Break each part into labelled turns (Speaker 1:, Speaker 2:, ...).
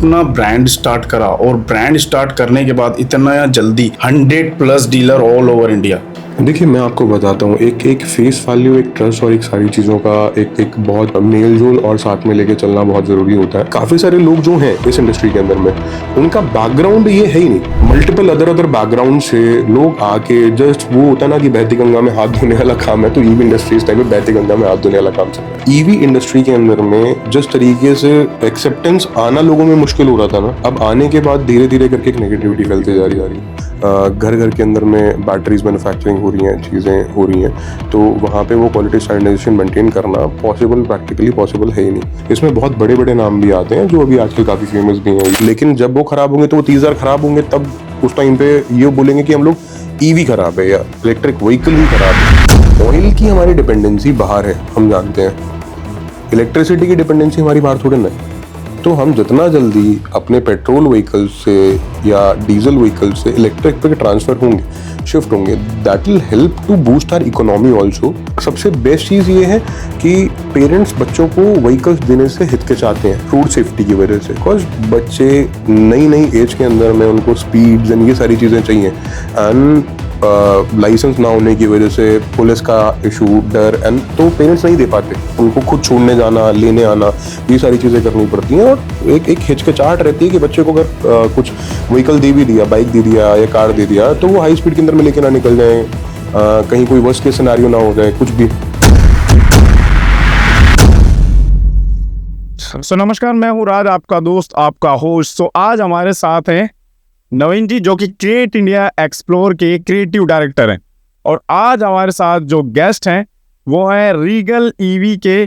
Speaker 1: अपना brand start करा और ब्रांड स्टार्ट करने के बाद इतना जल्दी 100+ डीलर ऑल ओवर इंडिया?
Speaker 2: देखिए, मैं आपको बताता हूँ, एक फेस वैल्यू, एक ट्रस्ट और एक सारी चीज़ों का एक बहुत मेल जोल और साथ में लेके चलना बहुत ज़रूरी होता है। काफ़ी सारे लोग जो हैं इस इंडस्ट्री के अंदर में, उनका बैकग्राउंड ये है ही नहीं। मल्टीपल अदर बैकग्राउंड से लोग आके जस्ट वो होता है ना कि बहती गंगा में हाथ धोने वाला काम है, तो ईवी इंडस्ट्री इस टाइम में बहती गंगा में हाथ धोने वाला काम चल रहा है। ईवी इंडस्ट्री के अंदर में जिस तरीके से एक्सेप्टेंस आना लोगों में मुश्किल हो रहा था ना, अब आने के बाद धीरे धीरे करके एक नेगेटिविटी फैलती जा रही है। घर घर के अंदर में बैटरीज मैन्युफैक्चरिंग हो रही हैं, चीज़ें हो रही हैं, तो वहाँ पे वो क्वालिटी स्टैंडर्डाइजेशन मेंटेन करना प्रैक्टिकली पॉसिबल है ही नहीं। इसमें बहुत बड़े बड़े नाम भी आते हैं जो अभी आजकल काफ़ी फेमस भी हैं, लेकिन जब वो खराब होंगे तो वो 30,000 खराब होंगे, तब उस टाइम पे ये बोलेंगे कि हम लोग ईवी खराब है या इलेक्ट्रिक व्हीकल ही खराब है। ऑयल की हमारी डिपेंडेंसी बाहर है, हम जानते हैं। इलेक्ट्रिसिटी की डिपेंडेंसी हमारी बाहर थोड़ी ना है। तो हम जितना जल्दी अपने पेट्रोल व्हीकल से या डीजल व्हीकल से इलेक्ट्रिक पे ट्रांसफर होंगे, शिफ्ट होंगे, that will help to boost our economy also. सबसे बेस्ट चीज़ ये है कि पेरेंट्स बच्चों को व्हीकल्स देने से हिचकिचाते हैं रोड सेफ्टी की वजह से, बिकॉज बच्चे नई एज के अंदर में उनको स्पीड्स एंड ये सारी चीज़ें चाहिए, एंड लाइसेंस ना होने की वजह से पुलिस का इशू, डर, एंड तो पेरेंट्स नहीं दे पाते। उनको खुद छोड़ने जाना, लेने आना, ये सारी चीज़ें करनी पड़ती हैं, और एक हिचकिचाहट रहती है कि बच्चे को अगर कुछ व्हीकल दे भी दिया, बाइक दे दिया या कार दे दिया, तो वो हाई स्पीड के अंदर में लेके ना निकल जाए, कहीं कोई वर्स्ट केस सिनेरियो ना हो जाए, कुछ भी।
Speaker 1: सो नमस्कार, मैं हूँ राज, आपका दोस्त, आपका होस्ट। सो आज हमारे साथ हैं नवीन जी, जो कि क्रिएट इंडिया एक्सप्लोर के क्रिएटिव डायरेक्टर हैं, और आज हमारे साथ जो गेस्ट हैं वो है रीगल ईवी के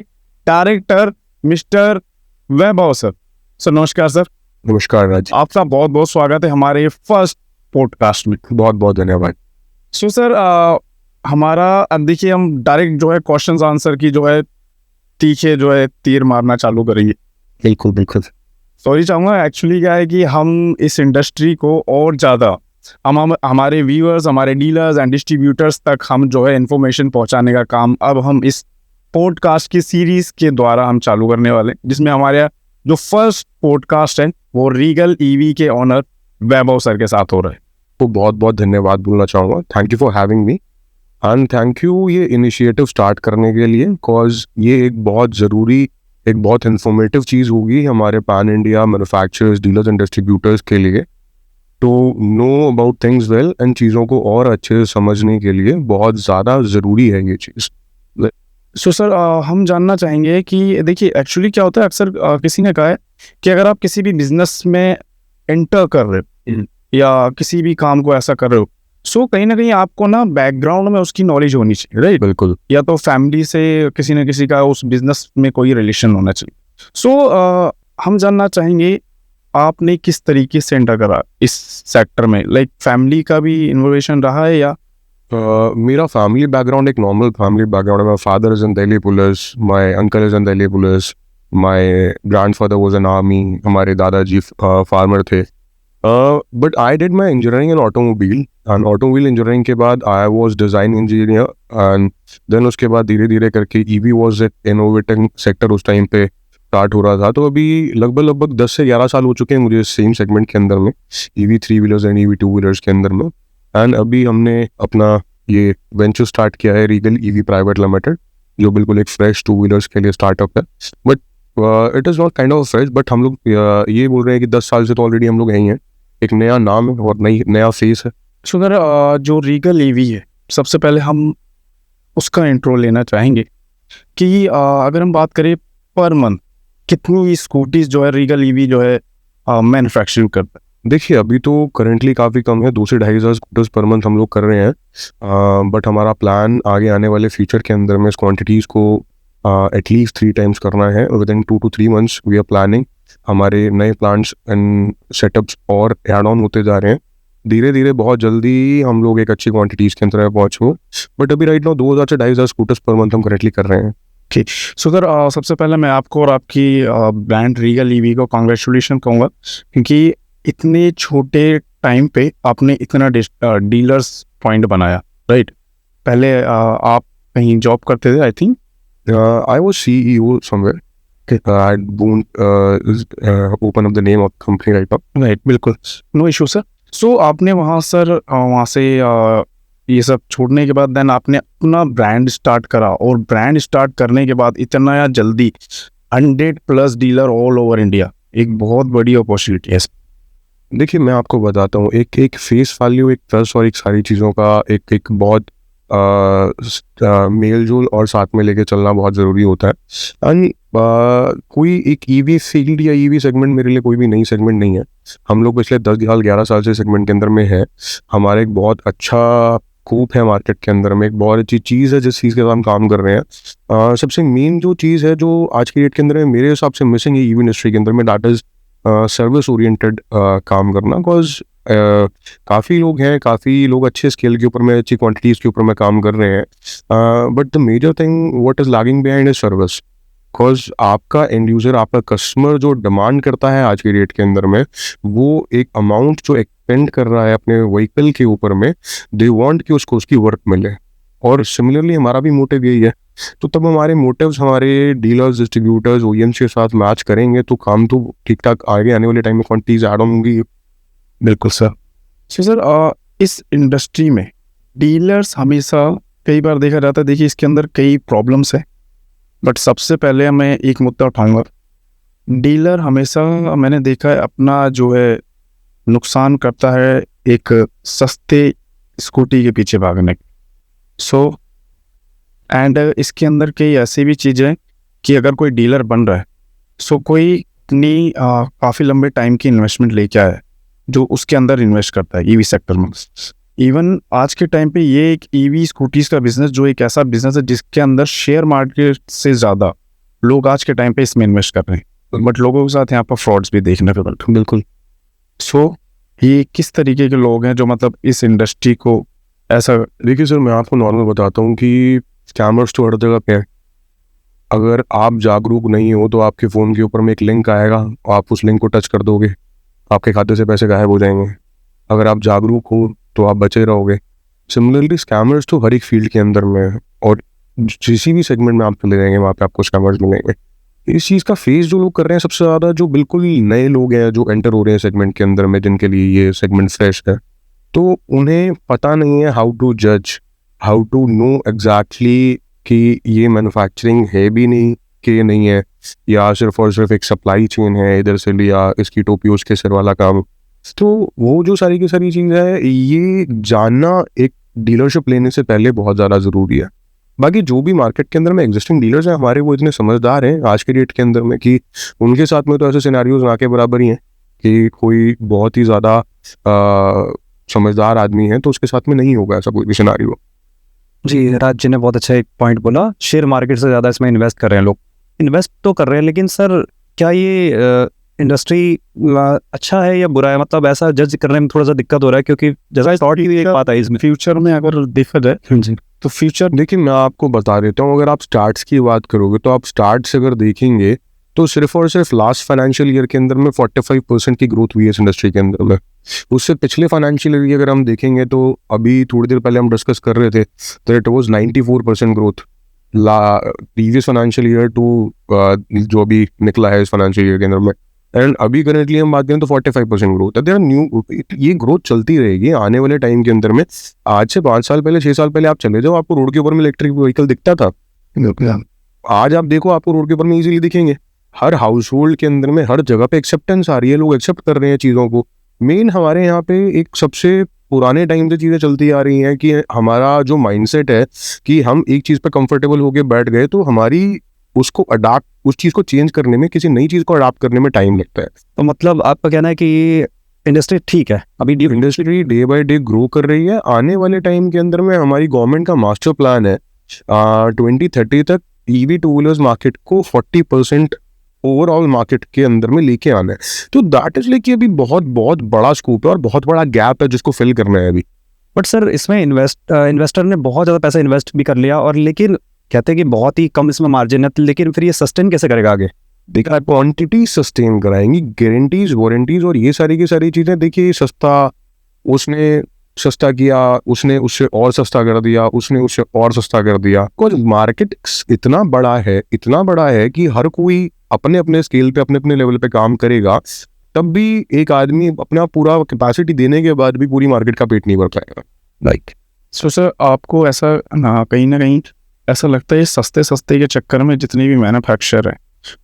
Speaker 1: director mister Vaibhav sir. Sir नमस्कार सर।
Speaker 2: नमस्कार राज,
Speaker 1: आपका बहुत बहुत स्वागत है हमारे फर्स्ट पॉडकास्ट में।
Speaker 2: बहुत बहुत धन्यवाद।
Speaker 1: सो सर, हमारा देखिए, हम डायरेक्ट जो है क्वेश्चंस आंसर की जो है तीखे जो है तीर मारना चालू करेंगे।
Speaker 2: बिल्कुल बिल्कुल।
Speaker 1: सॉरी चाहूँगा, एक्चुअली क्या है कि हम इस इंडस्ट्री को और ज़्यादा हमारे व्यूअर्स, हमारे डीलर्स एंड डिस्ट्रीब्यूटर्स तक हम जो है इन्फॉर्मेशन पहुंचाने का काम अब हम इस पॉडकास्ट की सीरीज़ के द्वारा हम चालू करने वाले हैं, जिसमें हमारे जो फर्स्ट पॉडकास्ट है वो रीगल ईवी के ऑनर वैभव सर के साथ हो रहा है।
Speaker 2: तो बहुत बहुत धन्यवाद बोलना चाहूँगा। Thank you for having me, and thank you ये इनिशिएटिव स्टार्ट करने के लिए, बिकॉज ये एक बहुत ज़रूरी, एक बहुत इन्फॉर्मेटिव चीज़ होगी हमारे pan India manufacturers, dealers and distributors के लिए, to know about things well, and चीज़ों को और अच्छे से समझने के लिए बहुत ज़्यादा ज़रूरी है ये चीज़।
Speaker 1: सो सर, हम जानना चाहेंगे कि देखिए एक्चुअली क्या होता है, अक्सर किसी ने कहा है कि अगर आप किसी भी बिजनेस में एंटर कर रहे हो या किसी भी काम को ऐसा कर रहे हो, सो कहीं ना कहीं आपको ना बैकग्राउंड में उसकी नॉलेज होनी चाहिए, राइट?
Speaker 2: बिल्कुल।
Speaker 1: या तो फैमिली से किसी न किसी का उस बिजनेस में कोई रिलेशन होना चाहिए। सो हम जानना चाहेंगे आपने किस तरीके से एंटर करा इस सेक्टर में, लाइक फैमिली का भी इन्वॉल्वेशन रहा है या?
Speaker 2: मेरा फैमिली बैकग्राउंड एक नॉर्मल फैमिली बैकग्राउंड है। My father is in Delhi police, my uncle is in Delhi police, my grandfather was an army, हमारे दादाजी फार्मर थे। But I did my engineering in automobile, and automobile engineering के बाद I was design engineer, and then उसके बाद धीरे धीरे करके ईवी वॉज एक इनोवेटिंग सेक्टर उस टाइम पे स्टार्ट हो रहा था। तो अभी लगभग 10 से 11 साल हो चुके हैं मुझे सेम सेगमेंट के अंदर में, EV 3 wheelers and EV 2 wheelers के अंदर में। एंड अभी हमने अपना ये वेंचर स्टार्ट किया है रीगल ईवी प्राइवेट लिमिटेड, जो बिल्कुल एक फ्रेश 2 व्हीलर्स के लिए स्टार्टअप है। But it is not kind of fresh, but हम लोग ये बोल रहे हैं कि 10 साल से तो ऑलरेडी हम लोग यहीं हैं। एक नया नाम है और नया फेस है।
Speaker 1: सो सर, जो रीगल ईवी है, सबसे पहले हम उसका इंट्रो लेना चाहेंगे कि अगर हम बात करें पर मंथ कितनी स्कूटीज जो है रीगल ईवी जो है मैन्युफैक्चरिंग करता है?
Speaker 2: देखिए, अभी तो करेंटली काफ़ी कम है, 2 से 2,500 स्कूटर्स पर मंथ हम लोग कर रहे हैं, बट हमारा प्लान आगे आने वाले फ्यूचर के अंदर में इस क्वांटिटीज़ को एटलीस्ट 3 टाइम्स करना है। Within 2 to 3 months we are planning. हमारे नए प्लांट्स एंड सेटअप्स और एड ऑन होते जा रहे हैं। धीरे धीरे बहुत जल्दी हम लोग एक अच्छी क्वांटिटीज़ के अंदर पहुँचेंगे, बट अभी राइट नाउ 2,000 से 2,500 स्कूटर्स पर मंथ हम करेंटली कर रहे हैं।
Speaker 1: ठीक। सो सर, सबसे पहले मैं आपको और आपकी ब्रांड रीगल ईवी को कॉन्ग्रेचुलेशन कहूँगा, क्योंकि इतने छोटे टाइम पे आपने इतना डीलर्स पॉइंट बनाया, राइट? पहले आप कहीं जॉब करते थे, I think?
Speaker 2: I was CEO somewhere, I won't open up the name of the company right now.
Speaker 1: Right, बिल्कुल, नो इशू सर। सो आपने वहाँ सर वहाँ से ये सब छोड़ने के बाद देन आपने अपना ब्रांड स्टार्ट करा, और ब्रांड स्टार्ट करने के बाद इतना जल्दी 100+ डीलर ऑल ओवर इंडिया, एक बहुत बड़ी अपॉर्चुनिटी है।
Speaker 2: देखिए, मैं आपको बताता हूँ, एक एक फेस वैल्यू, एक ट्रस्ट और एक सारी चीज़ों का एक एक बहुत मेल जोल और साथ में लेके चलना बहुत ज़रूरी होता है। एंड कोई एक ईवी फील्ड या ईवी सेगमेंट मेरे लिए कोई भी नई सेगमेंट नहीं है। हम लोग पिछले 10 साल 11 साल से सेगमेंट के अंदर में है। हमारा एक बहुत अच्छा स्कोप है मार्केट के अंदर में, एक बहुत अच्छी चीज़ है जिस चीज़ के साथ हम काम कर रहे हैं। सबसे मेन जो चीज़ है जो आज की डेट के अंदर में मेरे हिसाब से मिसिंग है ईवी इंडस्ट्री के अंदर में, दैट इज़ सर्विस ओरिएंटेड काम करना। बिकॉज काफ़ी लोग हैं, काफ़ी लोग अच्छे स्केल के ऊपर में, अच्छी क्वांटिटीज़ के ऊपर में काम कर रहे हैं, but the major thing what is lagging behind is service. Because आपका एंड यूज़र, आपका कस्टमर जो डिमांड करता है आज की डेट के अंदर में, वो एक अमाउंट जो एक्सपेंड कर रहा है अपने व्हीकल के ऊपर में, दे वांट कि उसको उसकी वर्क मिले। और सिमिलरली हमारा भी मोटिव यही है। तो तब हमारे मोटिव्स हमारे डीलर्स, डिस्ट्रीब्यूटर्स, ओईएम्स के साथ मैच करेंगे तो काम तो ठीक ठाक आगे आने वाले टाइम में क्वांटिटीज ऐड होंगी।
Speaker 1: बिल्कुल सर। सर इस इंडस्ट्री में डीलर्स हमेशा, कई बार देखा जाता है, देखिए इसके अंदर कई प्रॉब्लम्स है, बट सबसे पहले मैं एक मुद्दा उठाऊंगा। डीलर हमेशा मैंने देखा है अपना जो है नुकसान करता है एक सस्ते स्कूटी के पीछे भागने। सो एंड इसके अंदर कई ऐसी भी चीज़ें हैं कि अगर कोई डीलर बन रहा है, सो कोई अपनी काफ़ी लंबे टाइम की इन्वेस्टमेंट लेके आया है जो उसके अंदर इन्वेस्ट करता है ईवी सेक्टर में। इवन आज के टाइम पे ये एक ईवी स्कूटीज़ का बिजनेस जो एक ऐसा बिजनेस है जिसके अंदर शेयर मार्केट से ज़्यादा लोग आज के टाइम पे इसमें इन्वेस्ट कर रहे हैं, बट लोगों के साथ यहाँ पर फ्रॉड्स भी देखने को मिलते हैं।
Speaker 2: बिल्कुल।
Speaker 1: सो ये किस तरीके के लोग हैं जो मतलब इस इंडस्ट्री को ऐसा।
Speaker 2: देखिए सर, मैं आपको नॉर्मल बताता हूँ कि स्कैमर्स तो हर जगह पे हैं। अगर आप जागरूक नहीं हो तो आपके फ़ोन के ऊपर में एक लिंक आएगा, आप उस लिंक को टच कर दोगे, आपके खाते से पैसे गायब हो जाएंगे। अगर आप जागरूक हो तो आप बचे रहोगे। सिमिलरली स्कैमर्स तो हर एक फील्ड के अंदर में है, और किसी भी सेगमेंट में आप चले जाएंगे वहाँ पे आपको स्कैमर्स मिलेंगे। इस चीज़ का फेस जो लोग कर रहे हैं सबसे ज़्यादा, जो बिल्कुल नए लोग हैं जो एंटर हो रहे हैं सेगमेंट के अंदर में, जिनके लिए ये सेगमेंट फ्रेश है, तो उन्हें पता नहीं है हाउ टू जज, हाउ टू नो एग्जैक्टली कि ये मैन्युफैक्चरिंग है भी नहीं कि नहीं है, या सिर्फ और सिर्फ एक सप्लाई चेन है, इधर से लिया इसकी टोपी उसके सिर वाला काम। तो वो जो सारी की सारी चीज़ है, ये जानना एक डीलरशिप लेने से पहले बहुत ज़्यादा ज़रूरी है। बाकी जो भी मार्केट के अंदर में एग्जिस्टिंग डीलर्स हैं हमारे, वो इतने समझदार हैं आज के डेट के अंदर में कि उनके साथ में तो ऐसे सिनेरियोज ना के बराबर ही हैं कि कोई बहुत ही ज़्यादा समझदार आदमी है तो उसके साथ में नहीं होगा ऐसा कोई भी सिनेरियो।
Speaker 3: जी, राज जी ने बहुत अच्छा एक पॉइंट बोला, शेयर मार्केट से ज़्यादा इसमें इन्वेस्ट कर रहे हैं लोग। इन्वेस्ट तो कर रहे हैं, लेकिन सर क्या ये इंडस्ट्री अच्छा है या बुरा है? मतलब ऐसा जज करने में थोड़ा सा दिक्कत हो रहा है, क्योंकि जैसा थॉट की एक बात आई इसमें।
Speaker 1: फ्यूचर में अगर देखा जाए
Speaker 3: जी,
Speaker 1: तो फ्यूचर,
Speaker 2: देखिए मैं आपको बता देता हूँ, अगर आप स्टार्ट्स की बात करोगे तो आप स्टार्ट्स अगर देखेंगे तो सिर्फ और सिर्फ लास्ट फाइनेंशियल ईयर के अंदर में 45% की ग्रोथ हुई है इस इंडस्ट्री के अंदर में। उससे पिछले फाइनेंशियल ईयर अगर हम देखेंगे तो अभी थोड़ी देर पहले हम डिस्कस कर रहे थे तो it was 94% growth previous financial year to जो अभी निकला है इस फाइनेंशियल ईयर के अंदर में। एंड अभी करेंटली हम बात करें तो 45% ग्रोथ है। देयर न्यू, ये ग्रोथ चलती रहेगी आने वाले टाइम के अंदर में। आज से 5 साल पहले 6 साल पहले आप चले जाओ, आपको रोड के ऊपर में इलेक्ट्रिक व्हीकल दिखता था। आज आप देखो आपको रोड के ऊपर में इजीली दिखेंगे। हर हाउस होल्ड के अंदर में हर जगह पे एक्सेप्टेंस आ रही है, लोग एक्सेप्ट कर रहे हैं चीज़ों को। मेन हमारे यहाँ पे एक सबसे पुराने टाइम से चीज़ें चलती आ रही हैं कि हमारा जो माइंडसेट है कि हम एक चीज़ पे कंफर्टेबल होके बैठ गए तो हमारी उसको अडाप्ट, उस चीज़ को चेंज करने में, किसी नई चीज़ को अडाप्ट करने में टाइम लगता है।
Speaker 3: तो मतलब आपका कहना है कि ये इंडस्ट्री ठीक है, अभी
Speaker 2: industry day by day grow कर रही है। आने वाले टाइम के अंदर में हमारी गवर्नमेंट का मास्टर प्लान है 2030 तक ईवी टू व्हीलर्स मार्केट को 40% ओवरऑल मार्केट के अंदर में लेके आना है। तो दैट इज लाइक अभी बहुत बहुत बड़ा स्कोप है और बहुत बड़ा गैप है जिसको फिल करना है अभी।
Speaker 3: बट सर इसमें इन्वेस्टर ने बहुत ज़्यादा पैसा इन्वेस्ट भी कर लिया, और लेकिन कहते हैं कि बहुत ही कम इसमें मार्जिन है, लेकिन फिर ये सस्टेन कैसे करेगा आगे?
Speaker 2: देखा, क्वांटिटी सस्टेन कराएंगी, गारंटीज वारंटीज और ये सारी की सारी चीज़ें। देखिए सस्ता, उसने सस्ता किया, उसने उससे और सस्ता कर दिया, उसने उससे और सस्ता कर दिया। बिकॉज मार्केट इतना बड़ा है कि हर कोई अपने अपने स्केल पे अपने अपने लेवल पे काम करेगा, तब भी एक आदमी अपना पूरा कैपेसिटी देने के बाद भी पूरी मार्केट का पेट नहीं भर पाएगा।
Speaker 3: लाइक
Speaker 1: सो सर आपको ऐसा ना कहीं ऐसा लगता है ये सस्ते सस्ते के चक्कर में जितने भी मैन्युफैक्चरर हैं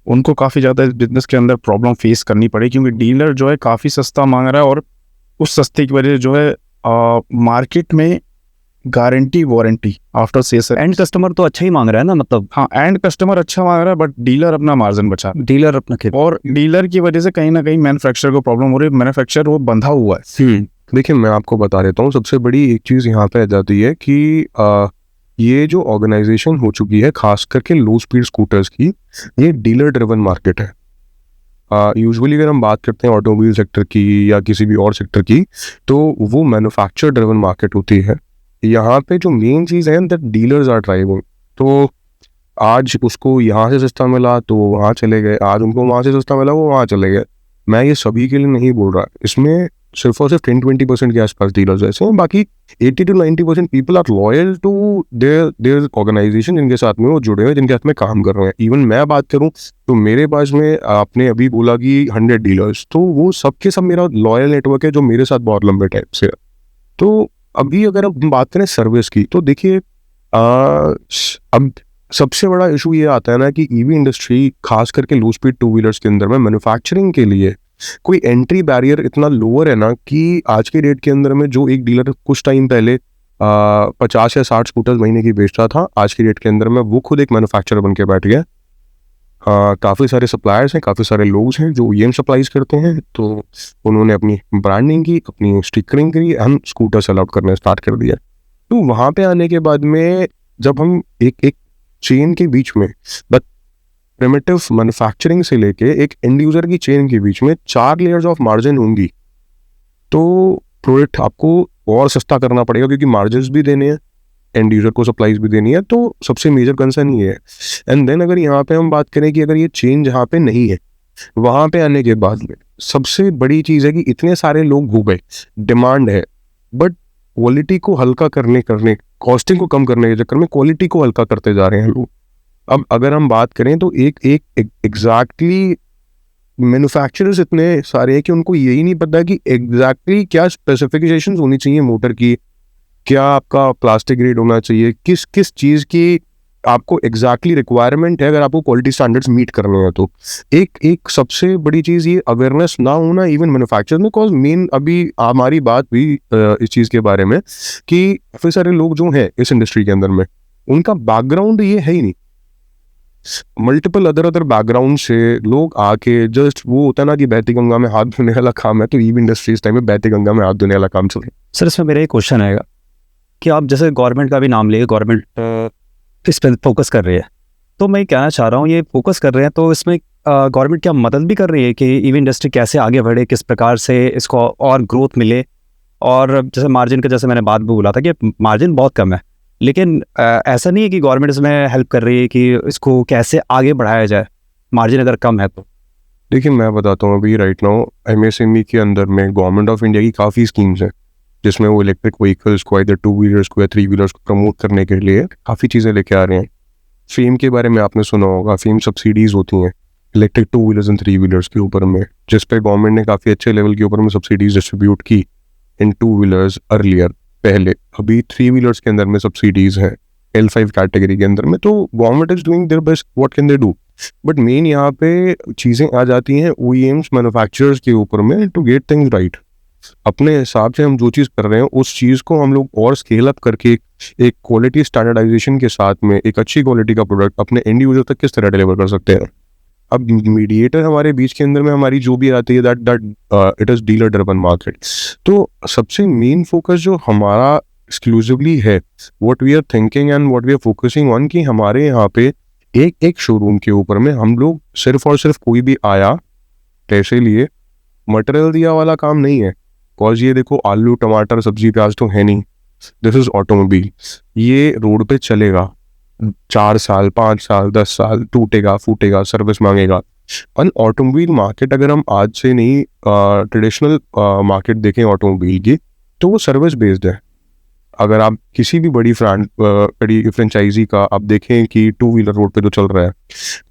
Speaker 1: उनको काफ़ी ज़्यादा इस बिजनेस के अंदर प्रॉब्लम फेस करनी पड़ी, क्योंकि डीलर जो है काफ़ी सस्ता मांग रहा है और उस सस्ते की वजह से जो है मार्केट में guarantee warranty after sales
Speaker 3: and customer तो अच्छा ही मांग रहा है ना, मतलब
Speaker 1: हाँ एंड कस्टमर अच्छा मांग रहा है बट डीलर अपना मार्जिन बचा रहा
Speaker 3: डीलर अपना
Speaker 1: है और डीलर की वजह से कहीं ना कहीं मैन्युफैक्चरर को प्रॉब्लम हो रही है, मैन्युफैक्चरर वो बंधा हुआ है।
Speaker 2: देखिए मैं आपको बता देता हूँ, सबसे बड़ी एक चीज़ यहाँ पे आ जाती है कि ये जो ऑर्गेनाइजेशन हो चुकी है खास करके लो स्पीड स्कूटर्स की, ये डीलर ड्रिवन मार्केट है। यूजुअली अगर हम बात करते हैं ऑटोमोबाइल सेक्टर की या किसी भी और सेक्टर की, तो वो मैन्युफैक्चर ड्रिवन मार्केट होती है। यहाँ पे जो मेन चीज़ है दैट डीलर्स आर ड्राइविंग, तो आज उसको यहाँ से सस्ता मिला तो वो वहाँ चले गए, आज उनको वहाँ से सस्ता मिला वो वहाँ चले गए। मैं ये सभी के लिए नहीं बोल रहा, इसमें सिर्फ और सिर्फ 10-20% के आसपास डीलर्स ऐसे हैं, बाकी 80-90% people are loyal to their organisation, जिनके साथ में वो जुड़े हुए, जिनके साथ में काम कर रहे हैं। इवन मैं बात करूं तो मेरे पास में आपने अभी बोला कि 100 डीलर्स, तो वो सबके सब मेरा लॉयल नेटवर्क है जो मेरे साथ बहुत लंबे टाइम से है। तो अभी अगर हम बात करें सर्विस की, तो देखिए अब सबसे बड़ा इशू ये आता है ना कि ईवी इंडस्ट्री खास करके लो स्पीड टू व्हीलर्स के अंदर में मैन्युफैक्चरिंग के लिए कोई एंट्री बैरियर इतना लोअर है ना कि आज के डेट के अंदर में जो एक डीलर कुछ टाइम पहले 50 या 60 स्कूटर्स महीने की बेचता था, आज की डेट के अंदर में वो खुद एक मैन्युफैक्चरर बन के बैठ गया। काफ़ी सारे सप्लायर्स हैं, काफ़ी सारे लोग हैं जो ईएम सप्लाईज करते हैं, तो उन्होंने अपनी ब्रांडिंग की, अपनी स्टिकरिंग की, हम स्कूटर सेल आउट करना स्टार्ट कर दिया। तो वहाँ पे आने के बाद में जब हम एक चेन के बीच में प्रिमिटिव मैन्युफैक्चरिंग से लेके एक एंड यूजर की चेन के बीच में 4 लेयर्स ऑफ मार्जिन होंगी, तो प्रोडक्ट आपको और सस्ता करना पड़ेगा, क्योंकि मार्जिन भी देने हैं, एंड यूजर को सप्लाईज भी देनी है। तो सबसे मेजर कंसर्न ये है। एंड देन अगर यहाँ पे हम बात करें कि अगर ये चेन जहाँ पे नहीं है, वहाँ पे आने के बाद में सबसे बड़ी चीज़ है कि इतने सारे लोग हो गए, डिमांड है, बट क्वालिटी को हल्का करने कॉस्टिंग को कम करने के चक्कर में क्वालिटी को हल्का करते जा रहे हैं लोग। अब अगर हम बात करें तो एक एग्जैक्टली मैन्युफैक्चरर्स इतने सारे हैं कि उनको यही नहीं पता कि एग्जैक्टली क्या स्पेसिफिकेशंस होनी चाहिए मोटर की, क्या आपका प्लास्टिक ग्रेड होना चाहिए, किस किस चीज़ की आपको एग्जैक्टली रिक्वायरमेंट है अगर आपको क्वालिटी स्टैंडर्ड्स मीट करने हैं। तो एक सबसे बड़ी चीज़ ये अवेयरनेस ना होना इवन मैन्युफैक्चरर में, कॉज मेन अभी हमारी बात हुई इस चीज़ के बारे में कि काफ़ी सारे लोग जो हैं इस इंडस्ट्री के अंदर में उनका बैकग्राउंड ये है ही नहीं। मल्टीपल अदर बैकग्राउंड से लोग आके जस्ट वो होता है ना कि बहती गंगा में हाथ धोने वाला काम है, तो ईवी इंडस्ट्री इस टाइम में बहती गंगा में हाथ धोने वाला काम चल रहा है।
Speaker 3: सर इसमें मेरा एक क्वेश्चन आएगा कि आप जैसे गवर्नमेंट का भी नाम लिए, गवर्नमेंट इस पर फोकस कर रही है, तो मैं कहना चाह रहा हूँ ये फोकस कर रहे हैं तो इसमें गवर्नमेंट क्या मदद भी कर रही है कि ईवी इंडस्ट्री कैसे आगे बढ़े, किस प्रकार से इसको और ग्रोथ मिले। और जैसे मार्जिन का, जैसे मैंने बात भी बोला था कि मार्जिन बहुत कम है, लेकिन ऐसा नहीं है कि गवर्नमेंट इसमें हेल्प कर रही है कि इसको कैसे आगे बढ़ाया जाए, मार्जिन अगर कम है तो।
Speaker 2: देखिए मैं बताता हूँ, अभी राइट नाउ एमएसएमई के अंदर में गवर्नमेंट ऑफ इंडिया की काफ़ी स्कीम्स हैं जिसमें वो इलेक्ट्रिक व्हीकल्स को, इधर 2 व्हीलर्स को या 3 व्हीलर्स को प्रमोट करने के लिए काफ़ी चीज़ें लेके आ रहे हैं। फेम के बारे में आपने सुना होगा, फेम सब्सिडीज़ होती हैं इलेक्ट्रिक 2 व्हीलर्स एंड 3 व्हीलर्स के ऊपर में, जिस पे गवर्नमेंट ने काफ़ी अच्छे लेवल के ऊपर में सब्सिडीज़ डिस्ट्रीब्यूट की इन 2 व्हीलर्स अर्लियर पहले। अभी 3 व्हीलर्स के अंदर में सब्सिडीज़ हैं L5 कैटेगरी के अंदर में, तो government is doing their best, what can they do. But main यहाँ पे चीज़ें आ जाती हैं OEMs मैन्युफैक्चरर्स के ऊपर में टू गेट थिंग्स राइट। अपने हिसाब से हम जो चीज़ कर रहे हैं उस चीज़ को हम लोग और स्केल अप करके एक क्वालिटी स्टैंडर्डाइजेशन के साथ में एक अच्छी क्वालिटी का प्रोडक्ट अपने एंड यूजर तक किस तरह डिलीवर कर सकते हैं। अब मीडिएटर हमारे बीच के अंदर में हमारी जो भी आती है that it is dealer driven market. तो सबसे मेन फोकस जो हमारा एक्सक्लूसिवली है, what we are thinking and what we are focusing on, कि हमारे यहाँ पे एक शोरूम के ऊपर में हम लोग सिर्फ और सिर्फ कोई भी आया पैसे लिए मटेरियल दिया वाला काम नहीं है। कॉज ये देखो आलू टमाटर सब्जी प्याज तो है नहीं, दिस इज ऑटोमोबाइल, ये रोड पे चलेगा 4 साल 5 साल 10 साल, टूटेगा फूटेगा, सर्विस मांगेगा। और ऑटोमोबाइल मार्केट अगर हम आज से नहीं ट्रेडिशनल मार्केट देखें ऑटोमोबाइल की, तो वो सर्विस बेस्ड है। अगर आप किसी भी बड़ी फ्रेंचाइजी का आप देखें कि 2 व्हीलर रोड पे जो चल रहा है,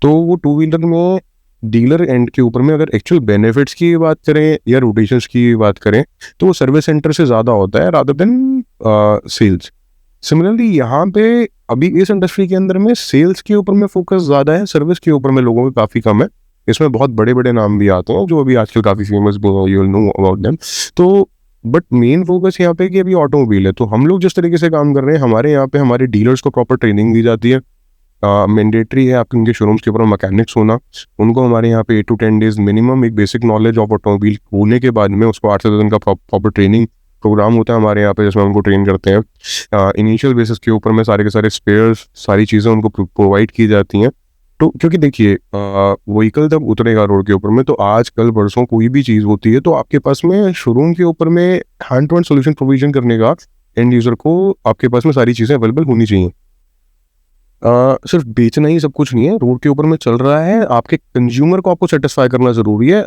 Speaker 2: तो वो 2 व्हीलर में डीलर एंड के ऊपर में अगर एक्चुअल बेनिफिट्स की बात करें या रोटेशंस की बात करें तो वो सर्विस सेंटर से ज़्यादा होता है रादर देन सेल्स। सिमिलरली यहाँ पे अभी इस इंडस्ट्री के अंदर में सेल्स के ऊपर में फोकस ज़्यादा है, सर्विस के ऊपर में लोगों का काफ़ी कम है। इसमें बहुत बड़े बड़े नाम भी आते हैं जो अभी आजकल काफ़ी फेमस भी हैं, you will know about them. तो बट मेन फोकस यहाँ पे कि अभी ऑटोमोबाइल है, तो हम लोग जिस तरीके से काम कर रहे हैं, हमारे यहाँ पे हमारे डीलर्स को प्रॉपर ट्रेनिंग दी जाती है। मैंडेटरी है आपके उनके शोरूम्स के ऊपर मैकेनिक्स होना, उनको हमारे यहाँ पे 8 to 10 डेज मिनिमम एक बेसिक नॉलेज ऑफ ऑटोमोबाइल होने के बाद में उसको 8 से 10 दिन का प्रॉपर ट्रेनिंग प्रोग्राम होता है हमारे यहाँ पे, जिसमें उनको ट्रेन करते हैं। इनिशियल बेसिस के ऊपर में सारे के सारे स्पेयर्स सारी चीज़ें उनको प्रोवाइड की जाती हैं। तो क्योंकि देखिए व्हीकल जब उतरेगा रोड के ऊपर में तो आजकल परसों कोई भी चीज़ होती है तो आपके पास में शोरूम के ऊपर में hand to hand solution provision करने का एंड यूज़र को आपके पास में सारी चीज़ें अवेलेबल होनी चाहिए। सिर्फ बेचना ही सब कुछ नहीं है, रोड के ऊपर में चल रहा है, आपके कंज्यूमर को आपको सेटिस्फाई करना ज़रूरी है।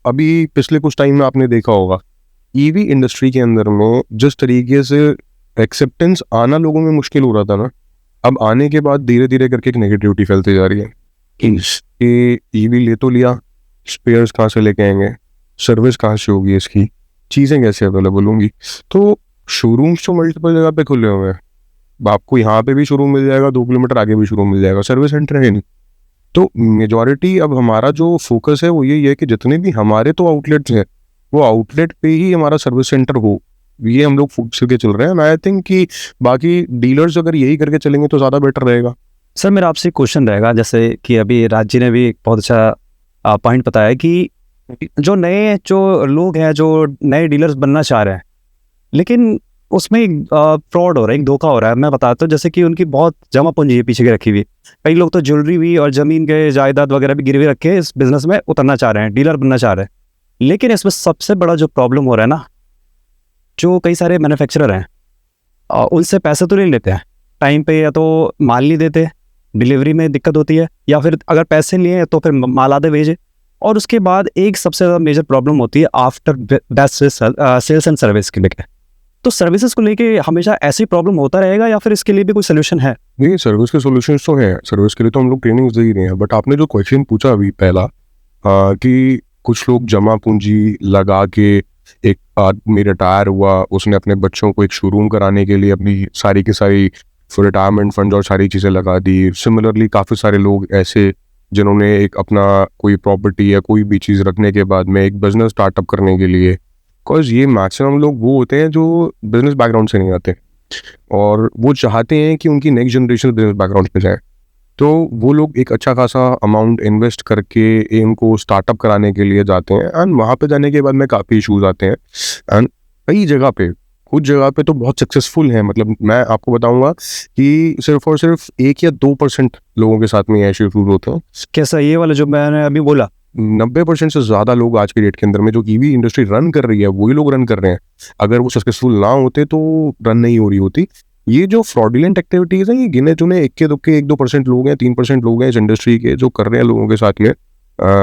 Speaker 2: अभी पिछले कुछ टाइम में आपने देखा होगा ईवी इंडस्ट्री के अंदर में जिस तरीके से एक्सेप्टेंस आना लोगों में मुश्किल हो रहा था ना, अब आने के बाद धीरे धीरे करके एक नेगेटिविटी फैलती जा रही है कि ईवी ले तो लिया, स्पेयर्स कहाँ से लेके आएंगे, सर्विस कहाँ से होगी, इसकी चीज़ें कैसे अवेलेबल होंगी। तो शोरूम्स तो मल्टीपल जगह पे खुले हुए हैं, आपको यहाँ पे भी शोरूम मिल जाएगा, 2 किलोमीटर आगे भी शोरूम मिल जाएगा, सर्विस सेंटर है नहीं। तो मेजॉरिटी अब हमारा जो फोकस है वो यही है कि जितने भी हमारे तो आउटलेट्स हैं वो आउटलेट पे ही हमारा सर्विस सेंटर हो, ये हम लोग फोकस करके चल रहे हैं। आई थिंक कि बाकी डीलर्स अगर यही करके चलेंगे तो ज़्यादा बेटर रहेगा।
Speaker 3: सर मेरा आपसे क्वेश्चन रहेगा, जैसे कि अभी राज जी ने भी एक बहुत अच्छा पॉइंट बताया कि जो लोग हैं जो नए डीलर्स बनना चाह रहे हैं, लेकिन उसमें फ्रॉड हो रहा है, एक धोखा हो रहा है। मैं बताता हूँ, जैसे कि उनकी बहुत जमा पूंजी है पीछे की रखी हुई, कई लोग तो ज्वेलरी भी और ज़मीन के जायदाद वगैरह भी गिरवी रख के इस बिज़नेस में उतरना चाह रहे हैं, डीलर बनना चाह रहे हैं। लेकिन इसमें सबसे बड़ा जो प्रॉब्लम हो रहा है ना, जो कई सारे मैन्युफैक्चरर हैं उनसे पैसे तो ले लेते हैं टाइम पे, या तो माल नहीं देते, डिलीवरी में दिक्कत होती है, या फिर अगर पैसे लिए तो फिर माल आधे भेजे। और उसके बाद एक सबसे ज़्यादा मेजर प्रॉब्लम होती है after best sales and service के लेके। तो सर्विसेज को लेके हमेशा ऐसी प्रॉब्लम होता रहेगा या फिर इसके लिए भी कोई सोल्यूशन है?
Speaker 2: नहीं, सर्विस के सोल्यूशंस तो हैं, सर्विस के लिए तो हम लोग ट्रेनिंग दे ही रहे हैं। बट आपने जो क्वेश्चन पूछा अभी पहला कि कुछ लोग जमा पूंजी लगा के, एक आदमी रिटायर हुआ, उसने अपने बच्चों को एक शोरूम कराने के लिए अपनी सारी की सारी रिटायरमेंट फंड और सारी चीज़ें लगा दी। सिमिलरली काफ़ी सारे लोग ऐसे जिन्होंने एक अपना कोई प्रॉपर्टी या कोई भी चीज़ रखने के बाद में एक बिजनेस स्टार्टअप करने के लिए, बिकॉज ये मैक्सिमम लोग वो होते हैं जो बिजनेस बैकग्राउंड से नहीं आते और वो चाहते हैं कि उनकी नेक्स्ट जनरेशन बिजनेस बैकग्राउंड पे जाए। तो वो लोग एक अच्छा खासा अमाउंट इन्वेस्ट करके इनको स्टार्टअप कराने के लिए जाते हैं एंड वहाँ पे जाने के बाद में काफ़ी इशूज़ आते हैं। एंड कई जगह पे, कुछ जगह पे तो बहुत सक्सेसफुल है। मतलब मैं आपको बताऊंगा कि सिर्फ और सिर्फ 1 या 2% लोगों के साथ में ऐसे इशूज़ होते हैं।
Speaker 3: कैसा ये वाला जो मैंने अभी बोला?
Speaker 2: 90% से ज़्यादा लोग आज के डेट के अंदर में जो ईवी इंडस्ट्री रन कर रही है वही लोग रन कर रहे हैं। अगर वो सक्सेसफुल ना होते तो रन नहीं हो रही होती। ये जो फ्रॉडुलेंट एक्टिविटीज़ हैं, ये गिने चुने 1-2% लोग हैं, 3% लोग हैं इस इंडस्ट्री के जो कर रहे हैं लोगों के साथ में।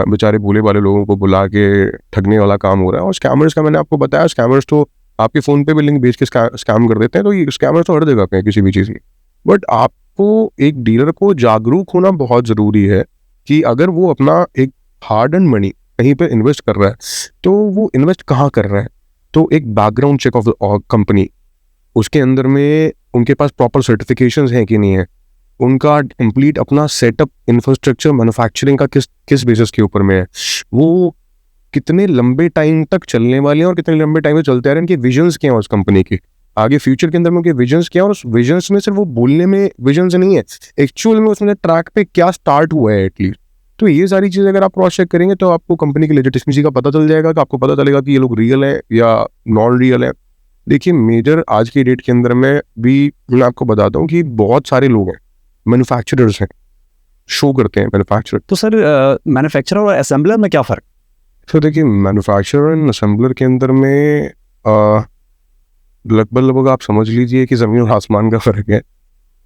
Speaker 2: बेचारे भोले वाले लोगों को बुला के ठगने वाला काम हो रहा है। और स्कैमर्स का मैंने आपको बताया, स्कैमर्स तो आपके फ़ोन पे भी लिंक भेज के स्कैम कर देते हैं। तो ये स्कैमर्स तो हर जगह पे है किसी भी चीज़ में। बट आपको एक डीलर को जागरूक होना बहुत ज़रूरी है कि अगर वो अपना एक हार्ड एंड मनी कहीं पे इन्वेस्ट कर रहा है तो वो इन्वेस्ट कहाँ कर रहा है। तो एक background check of the company, उसके अंदर में उनके पास प्रॉपर सर्टिफिकेशंस हैं कि नहीं है, उनका कंप्लीट अपना सेटअप इंफ्रास्ट्रक्चर मैन्युफैक्चरिंग का किस बेसिस के ऊपर में है, वो कितने लंबे टाइम तक चलने वाले हैं और कितने लंबे टाइम में चलते आ रहे हैं, इनके विजन्स क्या हैं उस कंपनी के आगे फ्यूचर के अंदर में, उनके विजन्स क्या है। और उस विजन्स में सिर्फ वो बोलने में विजन्स नहीं है, एक्चुअल में उसमें ट्रैक पे क्या स्टार्ट हुआ है एटलीस्ट। तो ये सारी चीज़ें अगर आप क्रॉस चेक करेंगे तो आपको कंपनी की लेजिटिमेसी का पता चल जाएगा, कि आपको पता चलेगा कि ये लोग रियल है या नॉन रियल है। देखिए मेजर आज की डेट के अंदर में भी मैं आपको बताता हूँ कि बहुत सारे लोग हैं, मैन्युफैक्चरर्स हैं, शो करते हैं मैन्युफैक्चरर।
Speaker 3: तो सर मैन्युफैक्चरर और असेंबलर में क्या फ़र्क?
Speaker 2: तो देखिए मैन्युफैक्चरर एंड असेंबलर के अंदर में लगभग आप समझ लीजिए कि ज़मीन और आसमान का फ़र्क है।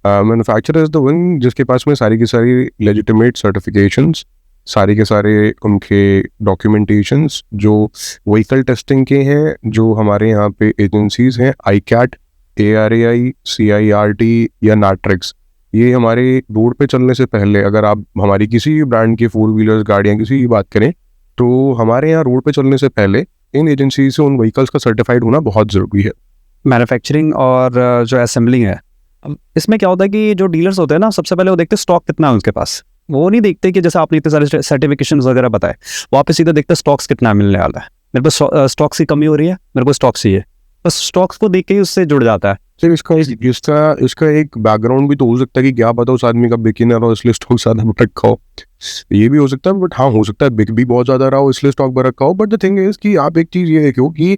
Speaker 2: मैन्युफैक्चरर इज़ द वन जिसके पास में सारी की सारी लेजिटिमेट सर्टिफिकेशंस, सारे के सारे उनके डॉक्यूमेंटेशंस जो व्हीकल टेस्टिंग के हैं, जो हमारे यहाँ पे एजेंसीज़ हैं, ICAT, ARAI, CIRT या नाट्रिक्स, ये हमारे रोड पे चलने से पहले अगर आप हमारी किसी भी ब्रांड की 4 व्हीलर्स गाड़ियाँ किसी की बात करें, तो हमारे यहाँ रोड पे चलने से पहले इन एजेंसी से उन व्हीकल्स का सर्टिफाइड होना बहुत ज़रूरी है।
Speaker 3: मैन्युफैक्चरिंग और जो असेंबलिंग है, अब इसमें क्या होता है कि जो डीलर्स होते हैं ना, सबसे पहले वो देखते हैं स्टॉक कितना है उनके पास। वो नहीं देखते कि जैसे आपने इतने सारे सर्टिफिकेशन वगैरह बताए, वहाँ पे सीधा देखते हैं स्टॉक्स कितना मिलने वाला है। मेरे पास स्टॉक्स की कमी हो रही है, मेरे को स्टॉक्स चाहिए, बस स्टॉक्स को देख के ही उससे जुड़ जाता है।
Speaker 2: सर इसका एक बैकग्राउंड भी तो हो सकता है कि क्या पता उस आदमी का बिगिनर हो इसलिए स्टॉक ज़्यादा में रखा हो, ये भी हो सकता है। बट हाँ, हो सकता है बिक भी बहुत ज़्यादा रहा हो इसलिए स्टॉक में रखा हो। बट द थिंग इज कि आप एक चीज़ ये देखो कि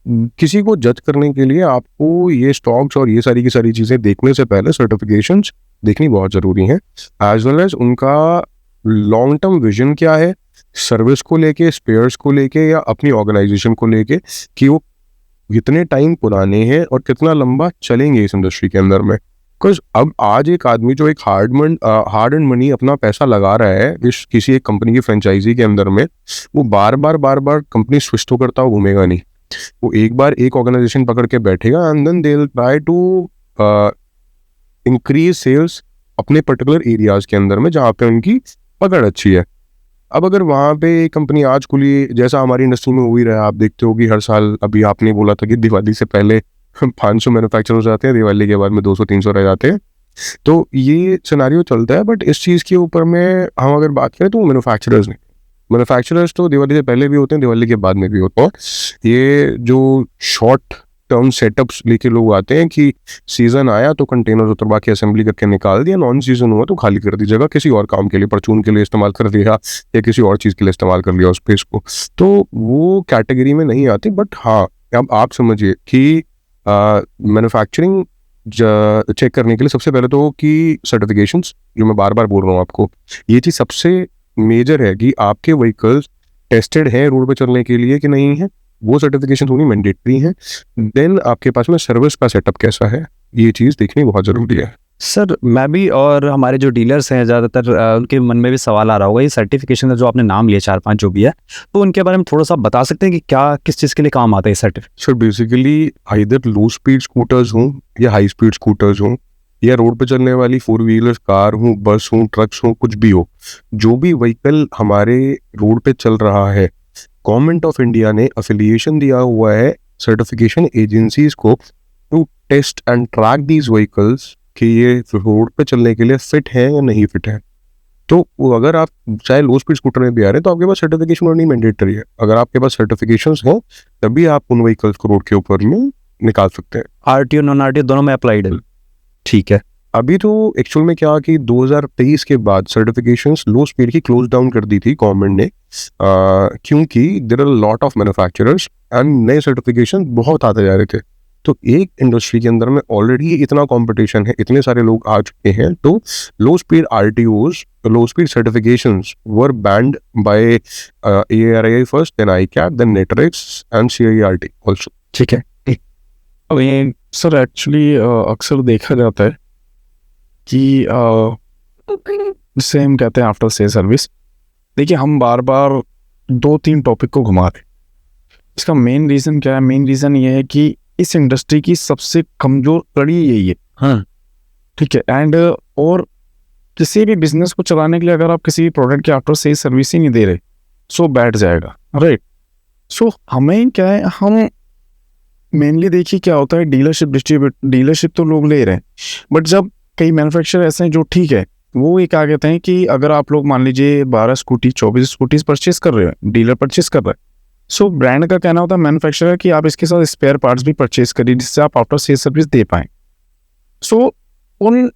Speaker 2: किसी को जज करने के लिए आपको ये स्टॉक्स और ये सारी की सारी चीज़ें देखने से पहले सर्टिफिकेशंस देखनी बहुत ज़रूरी हैं, एज वेल एज उनका लॉन्ग टर्म विजन क्या है सर्विस को लेके, स्पेयर्स को लेके या अपनी ऑर्गेनाइजेशन को लेके, कि वो कितने टाइम पुराने हैं और कितना लंबा चलेंगे इस इंडस्ट्री के अंदर में। बिकॉज अब आज एक आदमी जो एक हार्ड एंड मनी अपना पैसा लगा रहा है इस किसी एक कंपनी की फ्रेंचाइजी के अंदर में, वो बार बार कंपनी स्विच तो करता हुआ घूमेगा नहीं। वो एक बार एक ऑर्गेनाइजेशन पकड़ के बैठेगा and then they will try to increase sales अपने पर्टिकुलर एरियाज के अंदर में जहाँ पे उनकी पकड़ अच्छी है। अब अगर वहाँ पे कंपनी आज खुली, जैसा हमारी इंडस्ट्री में हो ही रहा है, आप देखते हो कि हर साल, अभी आपने बोला था कि दिवाली से पहले 500 मैन्युफैक्चर हो जाते हैं, दिवाली के बाद में 200-300 रह जाते हैं, तो ये सिनेरियो चलता है। बट इस चीज़ के ऊपर में हम अगर बात करें तो वो मैन्युफैक्चरर्स नहीं, मैन्युफैक्चरर्स तो दिवाली से पहले भी होते हैं, दिवाली के बाद में भी होते हैं। ये जो शॉर्ट टर्म सेटअप्स लेके लोग आते हैं कि सीजन आया तो कंटेनर उतरवा के असेंबली करके निकाल दिया, नॉन सीजन हुआ तो खाली कर दी जगह, किसी और काम के लिए, परचून के लिए इस्तेमाल कर दिया या किसी और चीज़ के लिए इस्तेमाल कर लिया उस स्पेस को, तो वो कैटेगरी में नहीं आती। बट हाँ, अब आप समझिए कि मैन्युफैक्चरिंग चेक करने के लिए सबसे पहले तो कि सर्टिफिकेशंस, जो मैं बार बार बोल रहा हूँ आपको, ये चीज़ सबसे मेजर है कि आपके व्हीकल्स टेस्टेड हैं रोड पे चलने के लिए कि नहीं है, वो सर्टिफिकेशन होनी मैंडेटरी है। देन आपके पास में सर्विस का सेटअप कैसा है, ये चीज़ देखनी बहुत ज़रूरी है।
Speaker 3: सर मैं भी और हमारे जो डीलर्स हैं ज़्यादातर उनके मन में भी सवाल आ रहा होगा, ये सर्टिफिकेशन जो आपने नाम लिए 4-5 जो भी है, तो उनके बारे में थोड़ा सा बता सकते हैं कि क्या किस चीज़ के लिए काम आता है सर्टिफिकेट?
Speaker 2: सर बेसिकली आइदर लो स्पीड स्कूटर्स हों या हाई स्पीड स्कूटर्स हों या रोड पे चलने वाली 4 व्हीलर्स, कार हों, बस हों, ट्रक्स हों, कुछ भी हो, जो भी व्हीकल हमारे रोड पे चल रहा है, गवर्नमेंट ऑफ इंडिया ने अफिलिएशन दिया हुआ है सर्टिफिकेशन एजेंसीज को to test and track these vehicles कि ये रोड पे चलने के लिए फिट है या नहीं फिट है। तो अगर आप चाहे लो स्पीड स्कूटर में भी आ रहे हैं तो आपके पास सर्टिफिकेशन होनी मैंडेटरी है। अगर आपके पास सर्टिफिकेशंस हैं तभी आप उन व्हीकल्स को रोड के ऊपर में निकाल सकते हैं।
Speaker 3: आरटीओ नॉन आरटीओ दोनों में अप्लाइड है? ठीक है।
Speaker 2: अभी तो एक्चुअल में क्या कि 2023 के बाद सर्टिफिकेशंस लो स्पीड की क्लोज डाउन कर दी थी गवर्नमेंट ने, क्योंकि there are lot of manufacturers and नए सर्टिफिकेशन बहुत आते जा रहे थे। तो एक इंडस्ट्री के अंदर में ऑलरेडी इतना कंपटीशन है, इतने सारे लोग आ चुके हैं, तो low speed RTOs, low speed certifications were banned by ARAI first, then ICAT, then NATRAX and CIRT also.
Speaker 3: ठीक है।
Speaker 1: अब ये सर एक्चुअली अक्सर देखा जाता है कि जिसे हम कहते हैं आफ्टर सेल सर्विस। देखिए, हम बार बार 2-3 टॉपिक को घुमा रहे हैं। इसका मेन रीज़न क्या है? मेन रीज़न ये है कि इस इंडस्ट्री की सबसे कमज़ोर कड़ी यही है।
Speaker 3: हाँ,
Speaker 1: ठीक है। एंड और किसी भी बिजनेस को चलाने के लिए अगर आप किसी भी प्रोडक्ट की आफ्टर सेल सर्विस ही नहीं दे रहे, सो बैठ जाएगा, राइट। सो हमें क्या है, हम मेनली देखिए क्या होता है, डीलरशिप तो लोग ले रहे हैं, बट जब कई मैन्युफैक्चरर ऐसे हैं जो ठीक है, वो ये क्या कहते हैं कि अगर आप लोग मान लीजिए 12 स्कूटी 24 स्कूटीज परचेज कर रहे हैं, डीलर परचेज कर रहा है, सो ब्रांड का कहना होता है मैन्युफैक्चरर कि आप इसके साथ स्पेयर पार्ट्स भी परचेज करिए जिससे आप आफ्टर सेल सर्विस दे पाएँ। सो उन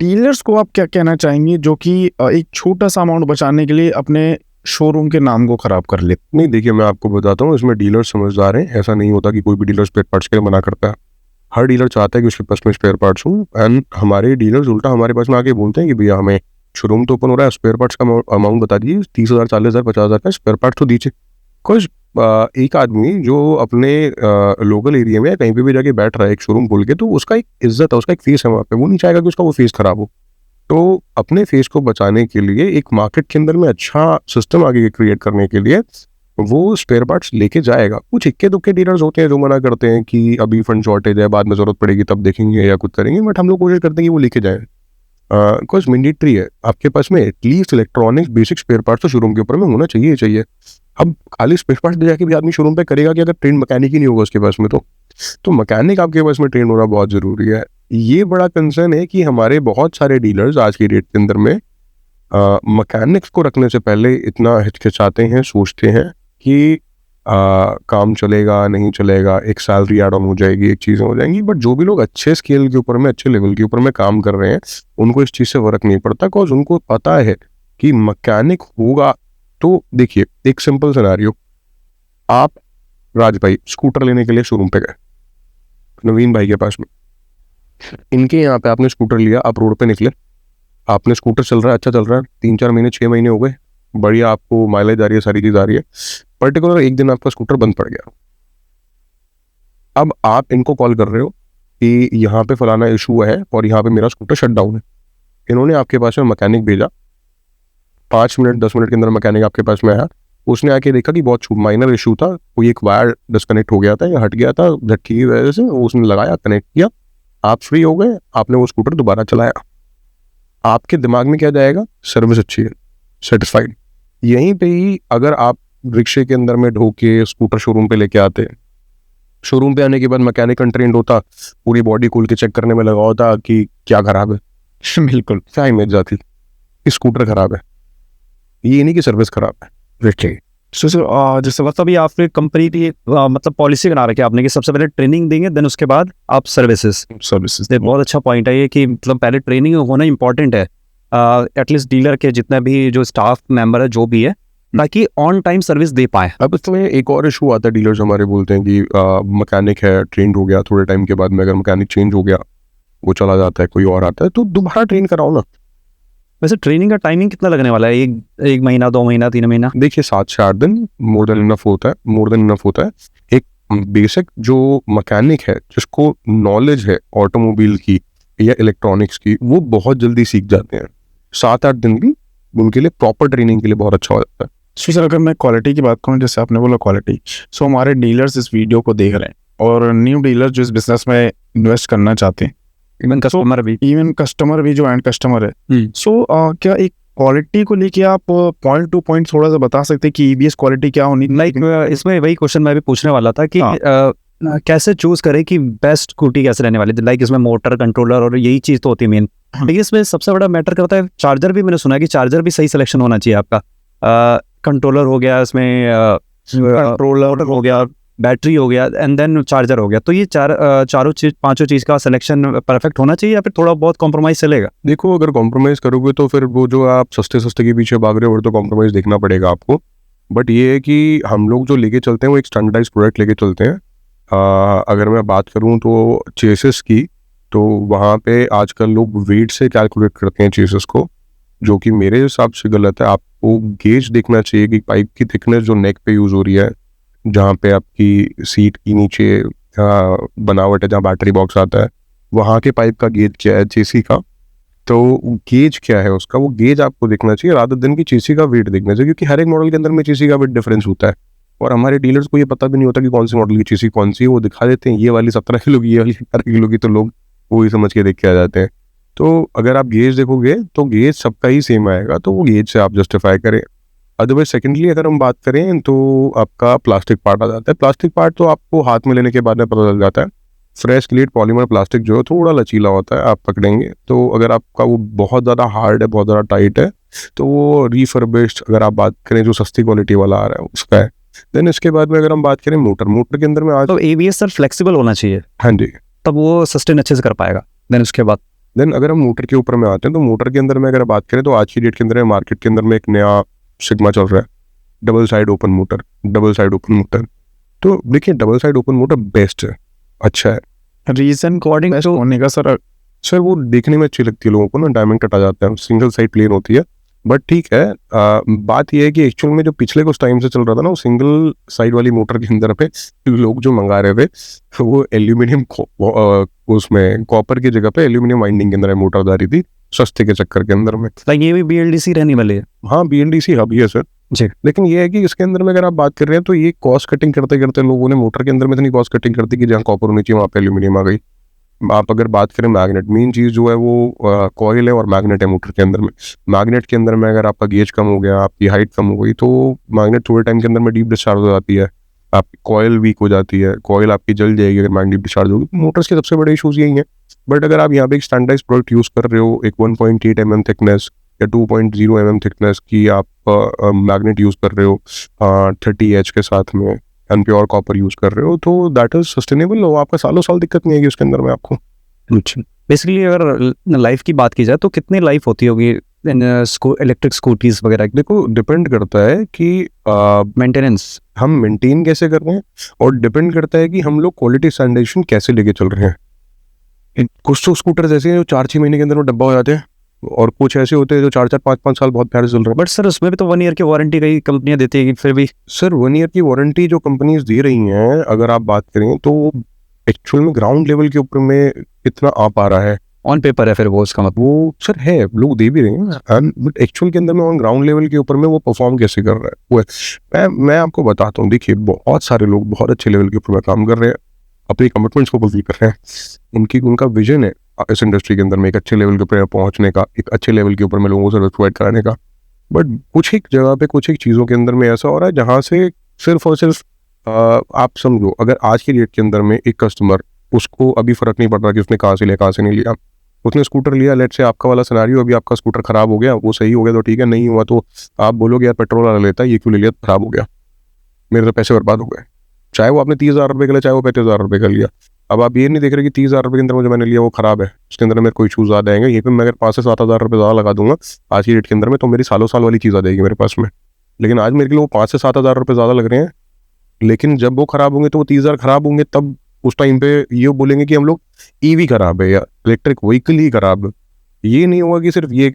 Speaker 1: डीलर्स को आप क्या कहना चाहेंगे जो कि एक छोटा सा अमाउंट बचाने के लिए अपने शोरूम के नाम को खराब कर ले?
Speaker 2: नहीं, देखिए मैं आपको बताता हूँ, इसमें डीलर समझदार हैं। ऐसा नहीं होता कि कोई भी डीलर स्पेयर पार्ट्स के लिए मना करता है। हर डीलर चाहता है कि उसके पास में स्पेयर पार्ट्स हों, एंड हमारे डीलर्स उल्टा हमारे पास में आके बोलते हैं कि भैया हमें शोरूम तो ओपन हो रहा है, स्पेयर पार्ट्स का अमाउंट बता दीजिए, 30,000, 40,000, 50,000 का स्पेयर पार्ट्स तो दीजिए। कुछ एक आदमी जो अपने लोकल एरिया में कहीं पे भी जाके बैठ रहा है एक शोरूम खोल के, तो उसका एक इज्जत है, उसका एक फेस है वहाँ पे, वो नहीं चाहेगा कि उसका वो फेस खराब हो। तो अपने फेस को बचाने के लिए एक मार्केट के अंदर में अच्छा सिस्टम आगे क्रिएट करने के लिए वो स्पेयर पार्ट्स लेके जाएगा। कुछ इक्के दुक्के डीलर्स होते हैं जो मना करते हैं कि अभी फंड शॉर्टेज है, बाद में ज़रूरत पड़ेगी तब देखेंगे या कुछ करेंगे, बट हम लोग कोशिश करते हैं कि वो लेके जाएँ। बिकॉज मैंडेटरी है आपके पास में at least electronics basic spare parts तो शोरूम के ऊपर में होना चाहिए ही चाहिए। अब खाली स्पेयर पार्ट्स ले जाके भी आदमी शोरूम पे करेगा कि अगर ट्रेन मैकेनिक ही नहीं होगा उसके पास में, तो मैकेनिक आपके पास में ट्रेन होना बहुत ज़रूरी है। ये बड़ा कंसर्न है कि हमारे बहुत सारे डीलर्स आज की डेट के अंदर में मैकेनिक्स को रखने से पहले इतना हिचकिचाते हैं, सोचते हैं कि काम चलेगा नहीं चलेगा, एक सैलरी एड ऑन हो जाएगी, एक चीज़ें हो जाएंगी। बट जो भी लोग अच्छे स्केल के ऊपर में, अच्छे लेवल के ऊपर में काम कर रहे हैं, उनको इस चीज़ से फर्क नहीं पड़ता, बिकॉज उनको पता है कि मैकेनिक होगा। तो देखिए एक सिंपल सिनेरियो, आप राज भाई स्कूटर लेने के लिए शोरूम पे गए नवीन भाई के पास में, इनके यहाँ पे आपने स्कूटर लिया, आप रोड पे निकले, आपने स्कूटर चल रहा है, अच्छा चल रहा है, 3-4 महीने 6 महीने हो गए, बढ़िया आपको माइलेज आ रही है, सारी चीज़ आ रही है, पर्टिकुलर एक दिन आपका स्कूटर बंद पड़ गया। अब आप इनको कॉल कर रहे हो कि यहाँ पे फलाना इशू है और यहाँ पे मेरा स्कूटर शट डाउन है। इन्होंने आपके पास में मैकेनिक भेजा, 5 मिनट 10 मिनट के अंदर मैकेनिक आपके पास में आया, उसने आके देखा कि बहुत माइनर इशू था, कोई एक वायर डिस्कनेक्ट हो गया था या हट गया था झटके की वजह से, उसने लगाया, कनेक्ट किया, आप फ्री हो गए, आपने वो स्कूटर दोबारा चलाया। आपके दिमाग में क्या जाएगा? सर्विस अच्छी है, सेटिस्फाइड। यहीं पे ही अगर आप रिक्शे के अंदर में ढो के स्कूटर शोरूम पे लेके आते, शोरूम पे आने के बाद मैकेनिक अनट्रेंड होता, पूरी बॉडी खोल के चेक करने में लगा होता कि क्या खराब है,
Speaker 1: बिल्कुल
Speaker 2: क्या इमेज जाती कि स्कूटर खराब है, ये नहीं कि सर्विस खराब है। देखिए
Speaker 3: सो सर जैसे मतलब ये आपने कंपनी की मतलब पॉलिसी बना रखी है आपने कि सबसे पहले ट्रेनिंग देंगे, देन उसके बाद आप सर्विसेज। बहुत अच्छा पॉइंट है ये कि मतलब पहले ट्रेनिंग होना इंपॉर्टेंट है एटलीस्ट डीलर के जितना भी जो स्टाफ मेंबर है जो भी है, ताकि ऑन टाइम सर्विस दे पाए।
Speaker 2: अब इसमें एक और इशू आता है, डीलर्स हमारे बोलते हैं कि मैकेनिक है, ट्रेंड हो गया, थोड़े टाइम के बाद में अगर मैकेनिक चेंज हो गया, वो चला जाता है, कोई और आता है, तो दोबारा ट्रेन कराओ ना।
Speaker 3: वैसे ट्रेनिंग का टाइमिंग कितना लगने वाला है? एक महीना, 2 महीना, 3 महीना?
Speaker 2: देखिए 7 से 8 दिन मोर देन इनफ होता है, मोर देन इनफ होता है। एक बेसिक जो मैकेनिक है जिसको नॉलेज है ऑटोमोबाइल की या इलेक्ट्रॉनिक्स की, वो बहुत जल्दी सीख जाते हैं। 7-8 दिन भी उनके लिए प्रॉपर ट्रेनिंग के लिए बहुत अच्छा हो जाता है।
Speaker 1: सो सर अगर मैं क्वालिटी की बात करूँ, जैसे आपने बोला क्वालिटी, सो हमारे डीलर्स इस वीडियो को देख रहे हैं और न्यू डीलर जो इस बिजनेस में इन्वेस्ट करना चाहते हैं,
Speaker 3: इवन कस्टमर भी,
Speaker 1: इवन कस्टमर भी जो एंड कस्टमर है, सो क्या एक क्वालिटी को लेके आप पॉइंट टू पॉइंट थोड़ा सा बता सकते हैं कि ईबीएस क्वालिटी क्या होनी?
Speaker 3: लाइक इसमें वही क्वेश्चन मैं भी पूछने वाला था कि कैसे चूज करें कि बेस्ट स्कूटी कैसे रहने वाली, लाइक इसमें मोटर, कंट्रोलर और यही चीज तो होती है मेन। लेकिन इसमें सबसे बड़ा मैटर करता है चार्जर भी। मैंने सुना है कि चार्जर भी सही सिलेक्शन होना चाहिए आपका। कंट्रोलर हो गया, इसमें कंट्रोलर हो गया, बैटरी हो गया, एंड देन चार्जर हो गया। तो ये चारों चीज, पांचों चीज का सिलेक्शन परफेक्ट होना चाहिए या फिर थोड़ा बहुत कॉम्प्रोमाइज चलेगा?
Speaker 2: देखो अगर कॉम्प्रोमाइज़ करोगे तो फिर वो जो आप सस्ते सस्ते के पीछे भाग रहे हो, तो कॉम्प्रोमाइज़ देखना पड़ेगा आपको। बट ये है कि हम लोग जो लेके चलते हैं वो एक स्टैंडर्डाइज प्रोडक्ट लेके चलते हैं। अगर मैं बात करूँ तो चेसिस की, तो वहाँ पे आजकल लोग वेट से कैलकुलेट करते हैं चेसिस को, जो कि मेरे हिसाब से गलत है। आपको गेज देखना चाहिए कि पाइप की थिकनेस जो नेक पे यूज़ हो रही है, जहाँ पे आपकी सीट की नीचे बनावट है, जहाँ बैटरी बॉक्स आता है, वहाँ के पाइप का गेज क्या है चेसी का, तो गेज क्या है उसका, वो गेज आपको देखना चाहिए रादर देन की चेसी का वेट देखना चाहिए, क्योंकि हर एक मॉडल के अंदर में चेसी का वेट डिफरेंस होता है। और हमारे डीलर्स को ये पता भी नहीं होता कि कौन सी मॉडल की चेसी कौन सी है। वो दिखा देते हैं ये वाली 17 किलो की, ये वाली 18 किलो की, तो लोग वही समझ के देख के आ जाते हैं। तो अगर आप गेज देखोगे तो गेज सबका ही सेम आएगा, तो वो गेज से आप जस्टिफाई करें। अदरवाइज सेकेंडली अगर हम बात करें तो आपका प्लास्टिक पार्ट आ जाता है। प्लास्टिक पार्ट तो आपको हाथ में लेने के बाद में पता चल जाता है। फ्रेश क्लेड पॉलीमर प्लास्टिक जो है थोड़ा लचीला होता है, आप पकड़ेंगे तो अगर आपका वो बहुत ज़्यादा हार्ड है, बहुत ज़्यादा टाइट है, तो वो रिफर्बिश्ड अगर आप बात करें जो सस्ती क्वालिटी वाला आ रहा है उसका है। देन इसके बाद में अगर हम बात करें मोटर के अंदर में आज
Speaker 3: तो एबीएस सर फ्लेक्सिबल होना चाहिए,
Speaker 2: हाँ जी,
Speaker 3: तब वो सस्टेन अच्छे से कर पाएगा। देन उसके बाद
Speaker 2: अगर हम मोटर के ऊपर में आते हैं तो मोटर के अंदर में अगर बात करें तो आज की डेट के अंदर मार्केट के अंदर में एक नया सिग्मा चल रहा है, डबल साइड ओपन मोटर। तो देखिए double side open motor best है, अच्छा है।
Speaker 1: रीजन अकॉर्डिंग
Speaker 2: तो
Speaker 1: होने का सर
Speaker 2: वो देखने में अच्छी लगती है लोगों को ना, डायमंड कट आ जाता है, सिंगल साइड प्लेन होती है। बट ठीक है, बात ये है कि एक्चुअल में जो पिछले कुछ टाइम से चल रहा था ना, वो सिंगल साइड वाली मोटर के अंदर पे लोग जो मंगा रहे थे वो एल्यूमिनियम उसमें कॉपर की जगह पे एल्यूमिनियम वाइंडिंग के अंदर मोटर जा रही थी, सस्ते के चक्कर के अंदर में।
Speaker 3: लाइक ये भी बीएलडीसी रहने वाली है?
Speaker 2: हाँ BLDC हब ही है सर,
Speaker 3: जी।
Speaker 2: लेकिन ये है कि इसके अंदर में अगर आप बात कर रहे हैं तो ये कॉस्ट कटिंग करते करते लोगों ने मोटर के अंदर में इतनी कॉस्ट कटिंग कर दी कि जहाँ कॉपर होनी चाहिए वहाँ पे एल्यूमिनियम आ गई। आप अगर बात करें मैग्नेट, मेन चीज़ जो है वो कॉइल है और मैग्नेट है मोटर के अंदर में। मैग्नेट के अंदर में अगर आपका गेज कम हो गया, आपकी हाइट कम हो गई, तो मैग्नेट थोड़े टाइम के अंदर में डीप डिस्चार्ज हो जाती है, आपकी कॉइल वीक हो जाती है, कॉइल आपकी जल जाएगी अगर मैग्नेट डीप डिस्चार्ज होगी। मोटर्स के सबसे बड़े इशूज़ यही हैं। बट अगर आप यहाँ पे एक स्टैंडर्डाइज प्रोडक्ट यूज़ कर रहे हो, एक 1.8 mm थिकनेस या 2.0 mm थिकनेस की आप मैग्नेट यूज़ कर रहे हो 30H के साथ में, एंड प्योर कॉपर यूज़ कर रहे हो, तो दैट इज सस्टेनेबल और आपका सालों साल दिक्कत नहीं आएगी उसके अंदर में आपको।
Speaker 3: अच्छा, बेसिकली अगर लाइफ की बात की जाए तो कितनी लाइफ होती होगी इलेक्ट्रिक स्कूटीज वगैरह की?
Speaker 2: देखो, डिपेंड करता है कि
Speaker 3: मेंटेनेंस
Speaker 2: हम मेंटेन कैसे कर रहे हैं, और डिपेंड करता है कि हम लोग क्वालिटी स्टैंडर्डाइजेशन कैसे लेके चल रहे हैं। कुछ तो स्कूटर ऐसे हैं जो 4-6 महीने के अंदर में डब्बा हो जाते हैं, और कुछ ऐसे होते हैं जो 4-4 5-5 साल बहुत प्यारे चल रहे हैं।
Speaker 3: बट सर उसमें भी तो 1 ईयर की वारंटी कई कंपनियां देती है, फिर भी
Speaker 2: सर 1 ईयर की वारंटी जो कंपनीज दे रही हैं, अगर आप बात करें तो एक्चुअल में ग्राउंड लेवल के ऊपर में कितना आ पा रहा है
Speaker 3: ऑन पेपर है फिर वो उसका मतलब।
Speaker 2: वो सर है, लोग दे भी रहे हैं, बट एक्चुअल के अंदर में ऑन ग्राउंड लेवल के ऊपर में वो परफॉर्म कैसे कर रहा है वो है। मैं आपको बताता हूँ, देखिए बहुत सारे लोग बहुत अच्छे लेवल के ऊपर में काम कर रहे हैं, अपनी कमिटमेंट्स को फुलफिल कर रहे हैं, उनका विजन है इस इंडस्ट्री के अंदर में एक अच्छे लेवल के ऊपर पहुंचने का, एक अच्छे लेवल के ऊपर में लोगों को सर्विस प्रोवाइड कराने का। बट कुछ एक जगह पे कुछ एक चीज़ों के अंदर में ऐसा हो रहा है जहाँ से सिर्फ और सिर्फ आप समझो, अगर आज की डेट के अंदर में एक कस्टमर, उसको अभी फर्क नहीं पड़ रहा कि उसने कहाँ से लिया कहाँ से नहीं लिया, उसने स्कूटर लिया, लेट से आपका वाला सिनेरियो, अभी आपका स्कूटर खराब हो गया, वो सही हो गया तो ठीक है, नहीं हुआ तो आप बोलोगे यार पेट्रोल वाला लेता, ये क्यों ले लिया, खराब हो गया, मेरे तो पैसे बर्बाद हो गए। चाहे वो आपने 30,000 रुपये का लिया, चाहे वो 35,000 रुपये का लिया, अब आप ये नहीं देख रहे कि 30,000 रुपये के अंदर जो मैंने लिया वो खराब है, उसके अंदर मेरे कोई इशूज़ आ जाएंगे, ये पे मैं अगर 5 से 7,000 रुपये ज़्यादा लगा दूंगा आज की डेट के अंदर में, तो मेरी सालों साल वाली चीज़ आ जाएगी मेरे पास में। लेकिन आज मेरे लिए वो 5 से 7,000 रुपये ज़्यादा लग रहे हैं, लेकिन जब वो खराब होंगे तो वो 30,000 खराब होंगे, तब उस टाइम पे ये बोलेंगे कि हम लोग ईवी खराब है या इलेक्ट्रिक व्हीकल ही खराब है। ये नहीं होगा कि सिर्फ ये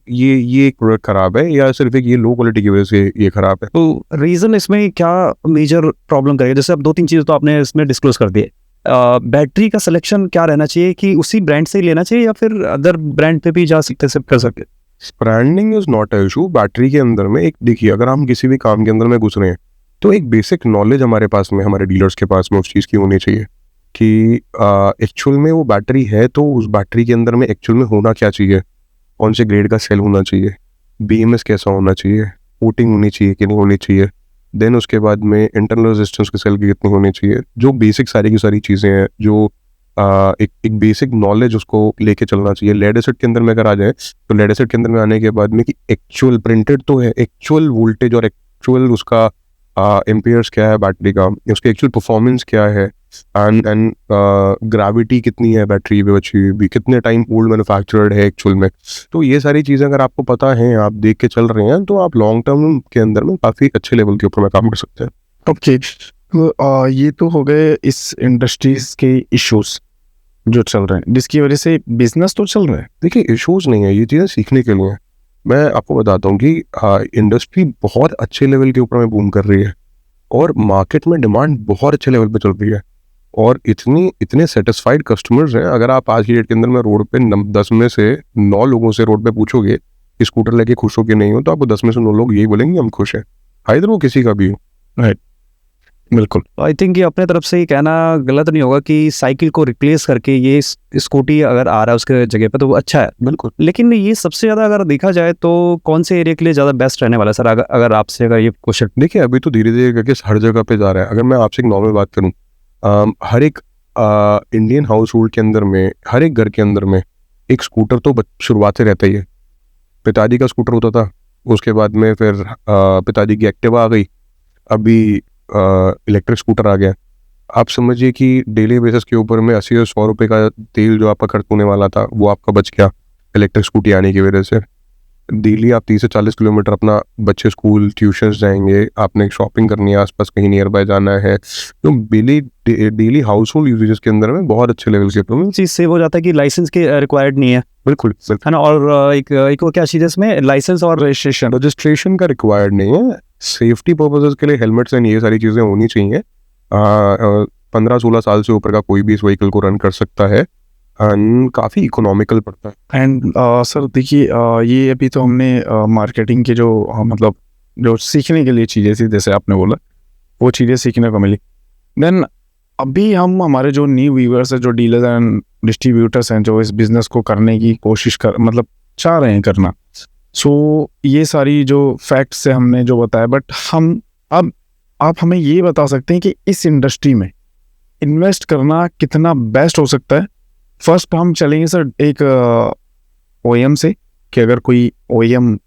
Speaker 2: एक प्रोडक्ट खराब है या सिर्फ एक ये लो क्वालिटी की वजह से ये खराब है।
Speaker 3: तो रीजन इसमें क्या मेजर प्रॉब्लम करेगा? जैसे अब 2-3 चीज़ तो आपने इसमें डिस्क्लोज कर दिए। बैटरी का सिलेक्शन क्या रहना चाहिए, कि उसी ब्रांड से ही लेना चाहिए या फिर अदर ब्रांड पे भी जा सकते हैं, कर सकते?
Speaker 2: Branding is not a issue. Battery के अंदर में एक देखिए, अगर हम किसी भी काम के अंदर में घुस रहे हैं तो एक बेसिक नॉलेज हमारे पास में, हमारे डीलर्स के पास में उस चीज़ की होनी चाहिए कि एक्चुअल में वो बैटरी है तो उस बैटरी के अंदर में एक्चुअल में होना क्या चाहिए, कौन से ग्रेड का सेल होना चाहिए, BMS कैसा होना चाहिए, कोटिंग होनी चाहिए कि नहीं होनी चाहिए, देन उसके बाद में इंटरनल रेजिस्टेंस के सेल की कितनी होनी चाहिए, जो बेसिक सारी की सारी चीज़ें हैं, जो एक बेसिक नॉलेज उसको लेके चलना चाहिए। लेड एसिड के अंदर में अगर आ जाए तो लेड एसिड के अंदर में आने के बाद में कि एक्चुअल प्रिंटेड तो है, एक्चुअल वोल्टेज और एक्चुअल उसका एम्पियर्स क्या है बैटरी का, उसकी एक्चुअल परफॉर्मेंस क्या है, एंड ग्रेविटी कितनी है बैटरी में बची हुई, कितने टाइम ओल्ड मैन्युफैक्चर्ड है एक्चुअल में। तो ये सारी चीज़ें अगर आपको पता है, आप देख के चल रहे हैं, तो आप लॉन्ग टर्म के अंदर में काफ़ी अच्छे लेवल के ऊपर में काम कर सकते हैं।
Speaker 1: ओके, तो ये तो हो गए इस इंडस्ट्रीज के इश्यूज जो चल रहे हैं, जिसकी वजह से बिजनेस तो चल रहा है।
Speaker 2: देखिए, इश्यूज नहीं है, ये चीज़ें सीखने के लिए हैं। मैं आपको बताता हूँ कि इंडस्ट्री बहुत अच्छे लेवल के ऊपर में बूम कर रही है और मार्केट में डिमांड बहुत अच्छे लेवल पे चल रही है और इतने सेटिस्फाइड कस्टमर्स हैं। अगर आप आज की डेट के अंदर में रोड पे 10 में से 9 लोगों से रोड पे पूछोगे कि स्कूटर लेके खुश हो कि नहीं हो, तो आपको 10 में से 9 लोग यही बोलेंगे हम खुश हैं, इधर वो किसी का भी हो।
Speaker 1: राइट, बिल्कुल।
Speaker 3: आई थिंक ये अपने तरफ से ही कहना गलत नहीं होगा कि साइकिल को रिप्लेस करके ये स्कूटी अगर आ रहा है उसके जगह पे तो वो अच्छा है,
Speaker 2: बिल्कुल।
Speaker 3: लेकिन ये सबसे ज़्यादा अगर देखा जाए तो कौन से एरिया के लिए ज़्यादा बेस्ट रहने वाला है सर? अगर आपसे अगर ये क्वेश्चन।
Speaker 2: देखिए, अभी तो धीरे धीरे करके हर जगह पे जा रहा है। अगर मैं आपसे एक नॉर्मल बात करूँ, हर एक इंडियन हाउस होल्ड के अंदर में, हर एक घर के अंदर में एक स्कूटर तो शुरुआत से रहता ही है। पिताजी का स्कूटर होता था, उसके बाद में फिर पिताजी की एक्टिवा आ गई, अभी इलेक्ट्रिक स्कूटर आ गया। आप समझिए कि डेली बेसिस के ऊपर में 80 और 100 रुपये का तेल जो आपका खर्च होने वाला था वो आपका बच गया इलेक्ट्रिक स्कूटी आने की वजह से। डेली आप 30 से 40 किलोमीटर अपना बच्चे स्कूल ट्यूशन्स जाएंगे, आपने शॉपिंग करनी है, आसपास कहीं नियर बाय जाना है, तो डेली हाउस होल्ड यूजेस के अंदर में बहुत अच्छे लेवल के
Speaker 3: चीज़ सेव हो जाता है कि लाइसेंस के रिक्वायर्ड नहीं है।
Speaker 2: बिल्कुल
Speaker 3: है ना? और एक और क्या चीज़ है इसमें, लाइसेंस और
Speaker 2: रजिस्ट्रेशन का रिक्वायर्ड नहीं है। सेफ्टी पर्पसेस के लिए हेलमेट्स एंड ये सारी चीज़ें होनी चाहिए। 15-16 साल से ऊपर का कोई भी इस व्हीकल को रन कर सकता है एंड काफ़ी इकोनॉमिकल पड़ता है।
Speaker 1: एंड सर देखिए, ये अभी तो हमने मार्केटिंग के जो मतलब जो सीखने के लिए चीज़ें थी, जैसे आपने बोला, वो चीज़ें सीखने को मिली। देन अभी हम हमारे जो न्यू व्यूअर्स हैं, जो डीलर्स एंड डिस्ट्रीब्यूटर्स हैं, जो इस बिज़नेस को करने की कोशिश कर मतलब चाह रहे हैं करना, सो ये सारी जो फैक्ट्स है हमने जो बताया, बट हम अब आप हमें ये बता सकते हैं कि इस इंडस्ट्री में इन्वेस्ट करना कितना बेस्ट हो सकता है। फर्स्ट हम चलेंगे सर एक OEM से, कि अगर कोई OEM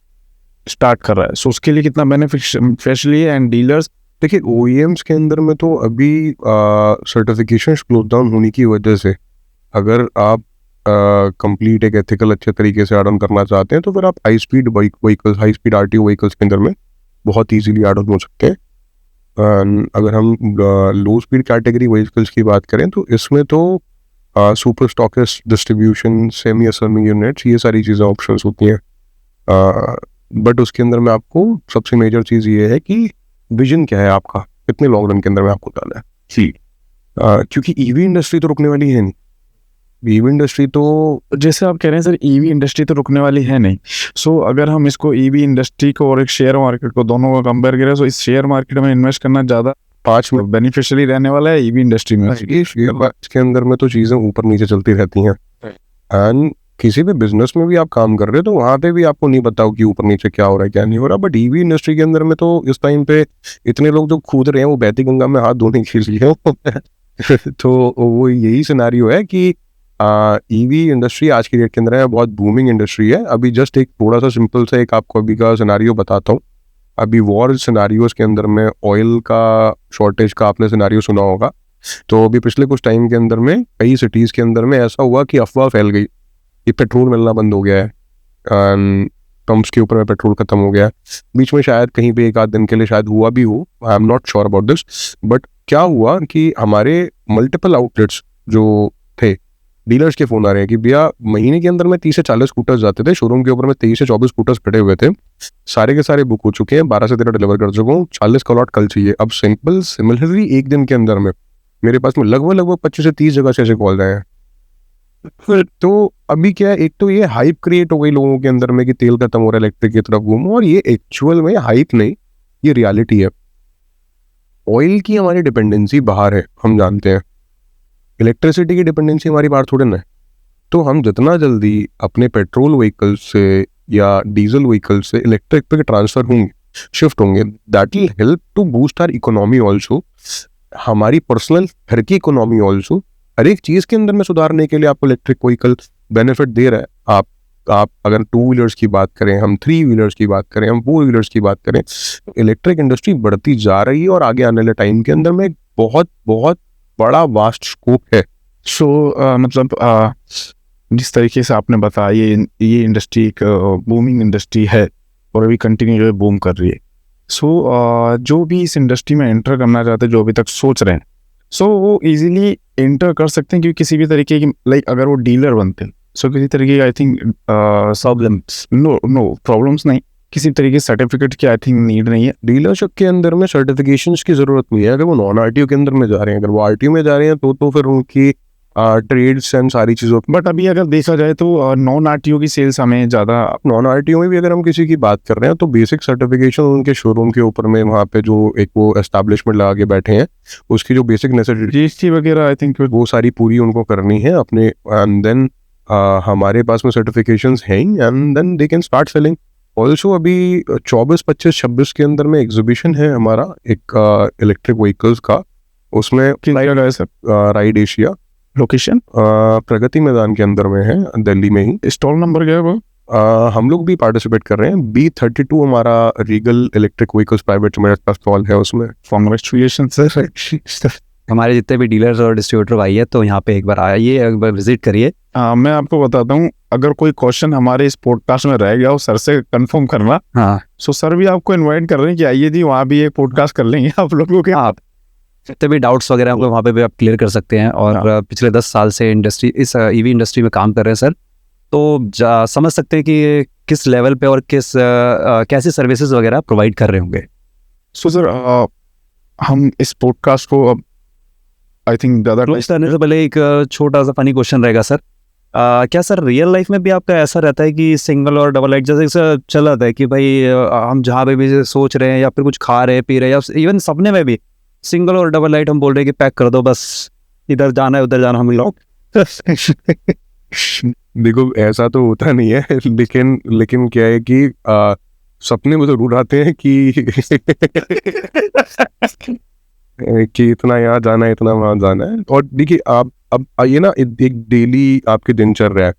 Speaker 1: स्टार्ट कर रहा है सो उसके लिए कितना बेनिफिशियली है, एंड डीलर्स।
Speaker 2: देखिए OEMs के अंदर में तो अभी सर्टिफिकेशन क्लोज डाउन होने की वजह से अगर आप कंप्लीट एक एथिकल अच्छे तरीके से एड ऑन करना चाहते हैं तो फिर आप high speed vehicles, high speed RTO vehicles के अंदर में बहुत इजीली एड ऑन हो सकते हैं। अगर हम लो स्पीड कैटेगरी व्हीकल्स की बात करें तो इसमें तो super stockist, distribution, semi assembling units, ये सारी चीज़ें ऑप्शंस होती हैं। बट उसके अंदर में आपको सबसे मेजर चीज़ ये है कि विजन क्या है आपका, कितने लॉन्ग रन के अंदर में आपको डालना है।
Speaker 1: जी,
Speaker 2: क्योंकि EV इंडस्ट्री तो रुकने वाली है नहीं। EV इंडस्ट्री तो
Speaker 1: जैसे आप कह रहे हैं सर EV इंडस्ट्री तो रुकने वाली है नहीं, सो अगर हम इसको EV इंडस्ट्री को और एक शेयर मार्केट को दोनों को कंपेयर करें, तो इस शेयर मार्केट में इन्वेस्ट करना ज़्यादा
Speaker 2: 5 मिनट
Speaker 1: बेनिफिशियली रहने वाला है EV इंडस्ट्री में।
Speaker 2: इसके अंदर में तो चीज़ें ऊपर नीचे चलती रहती हैं। एंड किसी भी बिजनेस में भी आप काम कर रहे हो तो वहाँ पे भी आपको नहीं बताओ कि ऊपर नीचे क्या हो रहा है क्या नहीं हो रहा। बट EV इंडस्ट्री के अंदर में तो इस टाइम पे इतने लोग जो कूद रहे हैं वो बहती गंगा में हाथ धोने के लिए तो वो यही सिनेरियो है कि EV इंडस्ट्री आज की डेट के अंदर है, बहुत बूमिंग इंडस्ट्री है। अभी जस्ट एक थोड़ा सा सिंपल सा एक आपको अभी का सिनेरियो बताता हूँ। अभी वॉर सिनेरियोज के अंदर में ऑयल का शॉर्टेज का आपने सिनेरियो सुना होगा। तो अभी पिछले कुछ टाइम के अंदर में कई सिटीज़ के अंदर में ऐसा हुआ कि अफवाह फैल गई कि पेट्रोल मिलना बंद हो गया है, पंप्स के ऊपर में पेट्रोल खत्म हो गया है। बीच में शायद कहीं पे एक आध दिन के लिए शायद हुआ भी हो, I am not sure about this. But क्या हुआ कि हमारे मल्टीपल आउटलेट्स जो थे, डीलर्स के फ़ोन आ रहे हैं कि भैया महीने के अंदर में 30 से 40 स्कूटर्स जाते थे शोरूम के ऊपर में, 23 से 24 स्कूटर्स खड़े हुए थे, सारे के सारे बुक हो चुके हैं, 12 से 13 डिलीवर कर चुका हूँ, 40 का लॉट कल चाहिए। अब सिमिलरली एक दिन के अंदर में मेरे पास में लगभग 25 से 30 जगह से ऐसे कॉल आए हैं। तो अभी क्या है, एक तो ये हाइप क्रिएट हो गई लोगों के अंदर में कि तेल खत्म हो रहा है, इलेक्ट्रिक की तरफ घूमो, और ये एक्चुअल में हाइप नहीं, ये रियलिटी है। ऑयल की हमारी डिपेंडेंसी बाहर है, हम जानते हैं। इलेक्ट्रिसिटी की डिपेंडेंसी हमारी बाहर थोड़े ना है। तो हम जितना जल्दी अपने पेट्रोल व्हीकल से या डीजल व्हीकल से इलेक्ट्रिक पे ट्रांसफर होंगे, शिफ्ट होंगे, that will help to boost our economy also, हमारी पर्सनल घर की इकोनॉमी ऑल्सो। हर एक चीज़ के अंदर में सुधारने के लिए आपको इलेक्ट्रिक व्हीकल बेनिफिट दे रहा है। आप अगर 2 व्हीलर्स की बात करें, हम 3 व्हीलर्स की बात करें, हम 4 व्हीलर्स की बात करें, इलेक्ट्रिक इंडस्ट्री बढ़ती जा रही है और आगे आने वाले टाइम के अंदर में बहुत बहुत बड़ा वास्ट स्कोप है।
Speaker 1: सो मतलब जिस तरीके से आपने बताया ये इंडस्ट्री एक बूमिंग इंडस्ट्री है और अभी कंटिन्यू बूम कर रही है। सो जो भी इस इंडस्ट्री में एंटर करना चाहते हैं, जो अभी तक सोच रहे हैं, सो वो इजीली एंटर कर सकते हैं, क्योंकि किसी भी तरीके की लाइक अगर वो डीलर बनते हैं, सो किसी तरीके की I think problems no problems नहीं, किसी तरीके सर्टिफिकेट की आई थिंक नीड नहीं है।
Speaker 2: डीलरशिप के अंदर में सर्टिफिकेशंस की जरूरत नहीं है। अगर वो नॉन RTO के अंदर में जा रहे हैं, अगर वो RTO में जा रहे हैं तो फिर उनकी ट्रेड्स एंड सारी चीज़ों।
Speaker 1: बट अभी अगर देखा जाए तो नॉन RTO की सेल्स हमें ज़्यादा,
Speaker 2: नॉन RTO में भी अगर हम किसी की बात कर रहे हैं तो बेसिक सर्टिफिकेशन उनके शोरूम के ऊपर में वहाँ पे जो एक वो एस्टैब्लिशमेंट लगा के बैठे हैं, उसकी जो बेसिक नेसेसिटी
Speaker 1: GST वगैरह आई थिंक
Speaker 2: वो सारी पूरी उनको करनी है अपने। एंड देन हमारे पास में सर्टिफिकेशंस हैं and then they can start selling. Also अभी 24, 25, 26 के अंदर में एग्जीबिशन है हमारा एक इलेक्ट्रिक व्हीकल्स का, उसमें ride Asia,
Speaker 1: location
Speaker 2: Pragati Maidan के अंदर में है, दिल्ली में ही।
Speaker 1: स्टॉल नंबर क्या है वो?
Speaker 2: हम लोग भी पार्टिसिपेट कर रहे हैं। B32 हमारा Regal electric vehicles private limited का स्टॉल है उसमें।
Speaker 1: Congratulation sir.
Speaker 3: हमारे जितने भी डीलर्स और डिस्ट्रीब्यूटर भाई है तो यहाँ पे एक बार आइए, एक बार विजिट करिए।
Speaker 1: मैं आपको बताता हूँ, अगर कोई क्वेश्चन हमारे इस पॉडकास्ट में रह गया हो सर से कंफर्म करना।
Speaker 3: हाँ,
Speaker 1: सो सर भी आपको इनवाइट कर रहे हैं कि आइए जी, वहाँ भी एक पॉडकास्ट कर लेंगे आप लोगों के।
Speaker 3: आप जितने भी डाउट्स वगैरह आपको वहाँ पे भी आप क्लियर कर सकते हैं। और पिछले 10 साल से इस EV इंडस्ट्री में काम कर रहे हैं सर, तो समझ सकते हैं कि किस लेवल पे और कैसी सर्विसेज वगैरह प्रोवाइड कर रहे होंगे।
Speaker 1: सो सर हम इस पॉडकास्ट को अब आई थिंक ज़्यादा
Speaker 3: क्लोज करने से पहले एक छोटा सा फनी क्वेश्चन रहेगा सर। क्या सर रियल लाइफ में भी आपका ऐसा रहता है कि सिंगल और डबल लाइट जैसे सर चल रहा है कि भाई हम जहाँ पे भी सोच रहे हैं या फिर कुछ खा रहे हैं पी रहे हैं या इवन सपने में भी सिंगल और डबल लाइट हम बोल रहे हैं कि पैक कर दो, बस इधर जाना है उधर जाना हम लोग।
Speaker 2: देखो ऐसा तो होता नहीं है, लेकिन लेकिन क्या है कि सपने में जरूर आते हैं कि कि इतना यहाँ जाना है इतना वहाँ जाना है। और देखिए आप अब आइए ना, एक डेली आपके दिनचर्या है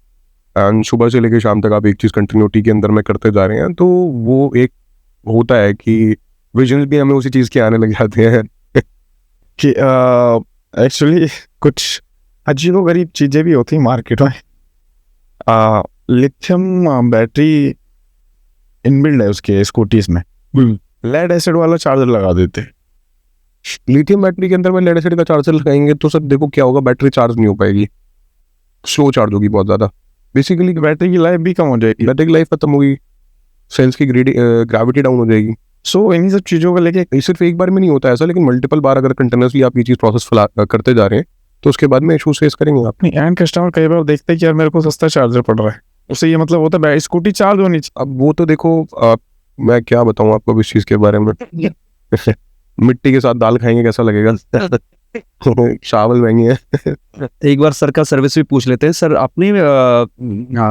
Speaker 2: एंड सुबह से लेकर शाम तक आप एक चीज़ कंटिन्यूटी के अंदर में करते जा रहे हैं, तो वो एक होता है कि विजन भी हमें उसी चीज़ के आने लग जाते हैं।
Speaker 1: कि एक्चुअली कुछ अजीबो गरीब चीज़ें भी होती हैं मार्केट में। लिथियम बैटरी इनबिल्ड है उसके स्कूटीज में, लेड एसिड वाला चार्जर लगा देते हैं।
Speaker 2: लिथियम बैटरी के अंदर में लेड एसिड का चार्जर लगाएंगे तो सर देखो क्या होगा, बैटरी चार्ज नहीं हो पाएगी, स्लो चार्ज होगी बहुत ज़्यादा। बेसिकली
Speaker 1: बैटरी की लाइफ भी कम हो जाएगी,
Speaker 2: बैटरी की लाइफ खत्म होगी, सेल्स की ग्रेविटी डाउन हो जाएगी।
Speaker 1: सो इन्हीं सब चीज़ों को लेके
Speaker 2: ये सिर्फ एक बार में नहीं होता ऐसा, लेकिन मल्टीपल बार अगर कंटिन्यूसली आप ये चीज़ प्रोसेस करते जा रहे हैं तो उसके बाद में इशूज फेस करेंगे आप।
Speaker 1: अपनी एंड कस्टमर कई बार देखते हैं कि यार मेरे को सस्ता चार्जर पड़ रहा है, उससे ये मतलब होता है स्कूटी चार्ज होनी चाहिए।
Speaker 2: अब वो तो देखो मैं क्या बताऊँ आपको इस चीज़ के बारे में। मिट्टी के साथ दाल खाएंगे कैसा लगेगा। चावल महंगे हैं।
Speaker 3: एक बार सर का सर्विस भी पूछ लेते हैं। सर अपनी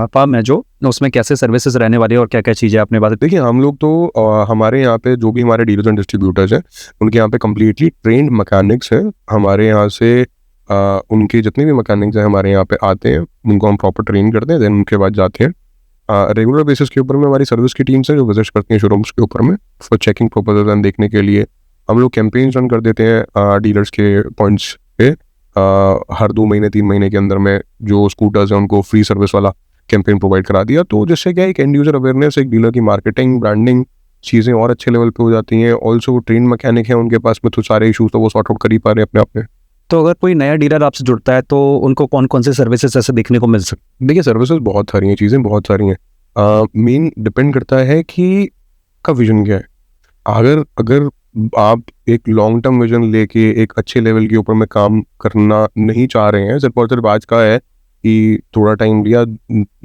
Speaker 3: फार्म है जो उसमें कैसे सर्विसेज रहने वाली है और क्या क्या चीज़ें आपने बात।
Speaker 2: देखिए हम लोग तो हमारे यहाँ पे जो भी हमारे डीलर्स एंड डिस्ट्रीब्यूटर्स हैं उनके यहाँ पे कम्प्लीटली ट्रेंड मैकेनिक्स हैं। हमारे यहाँ से उनके जितने भी मैकेनिक्स हैं हमारे यहाँ पे आते हैं, उनको हम प्रॉपर ट्रेन करते हैं, देन उनके बाद जाते हैं। रेगुलर बेसिस के ऊपर में हमारी सर्विस की टीम्स हैं जो विजिट करती हैं शोरूम्स के ऊपर में फॉर चेकिंग पर्पसेस एंड देखने के लिए। हम लोग कैंपेन्स रन कर देते हैं डीलर्स के पॉइंट्स पे। हर 2 महीने 3 महीने के अंदर में जो स्कूटर्स हैं उनको फ्री सर्विस वाला कैंपेन प्रोवाइड करा दिया, तो जिससे क्या एक एंड यूजर अवेयरनेस, एक डीलर की मार्केटिंग ब्रांडिंग चीज़ें और अच्छे लेवल पे हो जाती हैं। ऑल्सो ट्रेन मैकेनिक है उनके पास में, तो सारे इशूज़ तो वो सॉर्ट आउट कर ही पा रहे हैं अपने आप में।
Speaker 3: तो अगर कोई नया डीलर आपसे जुड़ता है तो उनको कौन कौन से सर्विसेज ऐसे देखने को मिल सकते?
Speaker 2: देखिए सर्विसेज बहुत सारी हैं, चीज़ें बहुत सारी हैं। मेन डिपेंड करता है कि का विजन क्या है। अगर आप एक लॉन्ग टर्म विजन लेके एक अच्छे लेवल के ऊपर में काम करना नहीं चाह रहे हैं, सिर्फ और सिर्फ आज का है कि थोड़ा टाइम लिया,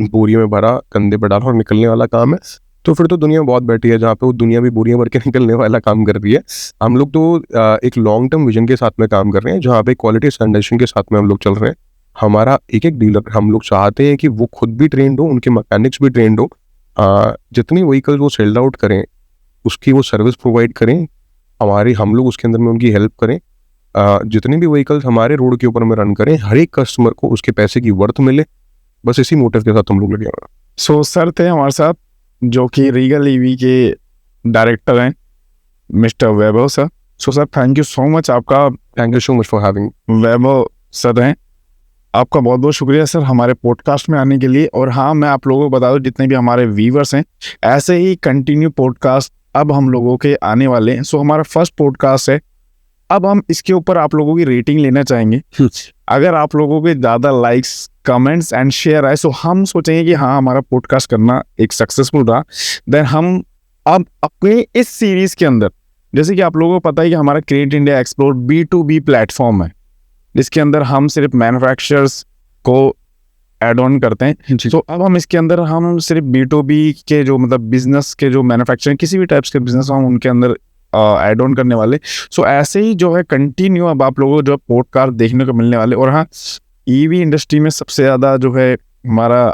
Speaker 2: बोरियों में भरा, कंधे पर डाला और निकलने वाला काम है, तो फिर तो दुनिया बहुत बैठी है जहाँ पे वो दुनिया भी बोरियां भर के निकलने वाला काम कर रही है। हम लोग तो एक लॉन्ग टर्म विजन के साथ में काम कर रहे हैं जहाँ पे क्वालिटी स्टैंडर्ड के साथ में हम लोग चल रहे हैं। हमारा एक एक डीलर हम लोग चाहते हैं कि वो खुद भी ट्रेंड हो, उनके मैकेनिक्स भी ट्रेंड हो, जितनी व्हीकल वो सेल्ड आउट करें उसकी वो सर्विस प्रोवाइड करें, हम लोग उसके अंदर में उनकी हेल्प करें। जितने भी व्हीकल्स हमारे रोड के ऊपर में रन करें, हर एक कस्टमर को उसके पैसे की वर्थ मिले, बस इसी मोटिव के साथ हम लोग लगे हुए हैं।
Speaker 1: सो सर थे हमारे साथ जो कि रीगल ईवी के डायरेक्टर हैं mister Vaibhav sir. So sir thank you so much, आपका
Speaker 2: thank you so much for having.
Speaker 1: Vaibhav sir हैं, आपका बहुत बहुत शुक्रिया सर हमारे पॉडकास्ट में आने के लिए। और हाँ, मैं आप लोगों को बता दूं जितने भी हमारे व्यूवर्स हैं ऐसे ही कंटिन्यू पॉडकास्ट अब हम लोगों के आने वाले हैं। सो हमारा फर्स्ट पॉडकास्ट है, अब हम इसके ऊपर आप लोगों की रेटिंग लेना चाहेंगे। अगर आप लोगों के ज़्यादा लाइक्स कमेंट्स एंड शेयर आए, सो हम सोचेंगे कि हाँ हमारा पॉडकास्ट करना एक सक्सेसफुल रहा। देन हम अब अपने इस सीरीज़ के अंदर, जैसे कि आप लोगों को पता है कि हमारा create India explore B2B platform है जिसके अंदर हम सिर्फ मैन्युफैक्चरर्स को एड ऑन करते हैं। तो अब हम इसके अंदर हम सिर्फ B2B के जो मतलब बिजनेस के जो मैन्युफैक्चरिंग किसी भी टाइप्स के बिजनेस हम उनके अंदर एड ऑन करने वाले। सो ऐसे ही जो है कंटिन्यू अब आप लोगों को जो पॉडकास्ट देखने को मिलने वाले। और हाँ, ईवी इंडस्ट्री में सबसे ज़्यादा जो है हमारा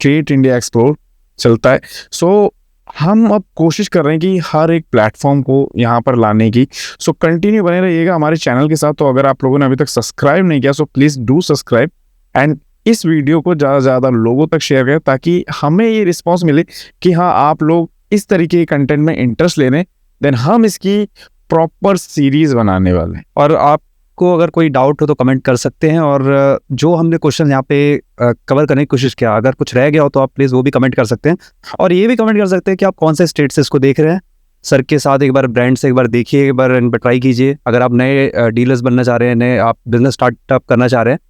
Speaker 1: क्रिएट इंडिया एक्सप्लोर चलता है। सो हम अब कोशिश कर रहे हैं कि हर एक प्लेटफॉर्म को यहाँ पर लाने की। सो कंटिन्यू बने रहिएगा हमारे चैनल के साथ। तो अगर आप लोगों ने अभी तक सब्सक्राइब नहीं किया, so please do subscribe and इस वीडियो को ज़्यादा से ज़्यादा लोगों तक शेयर करें ताकि हमें ये रिस्पॉन्स मिले कि हाँ आप लोग इस तरीके के कंटेंट में इंटरेस्ट ले रहे हैं। देन हम इसकी प्रॉपर सीरीज़ बनाने वाले हैं।
Speaker 3: और आपको अगर कोई डाउट हो तो कमेंट कर सकते हैं, और जो हमने क्वेश्चन यहाँ पे कवर करने की कोशिश किया, अगर कुछ रह गया हो तो आप प्लीज़ वो भी कमेंट कर सकते हैं। और ये भी कमेंट कर सकते हैं कि आप कौन से स्टेट से इसको देख रहे हैं। सर के साथ एक बार ब्रांड से एक बार देखिए, एक बार ट्राई कीजिए। अगर आप नए डीलर्स बनना चाह रहे हैं, नए आप बिजनेस स्टार्टअप करना चाह रहे हैं,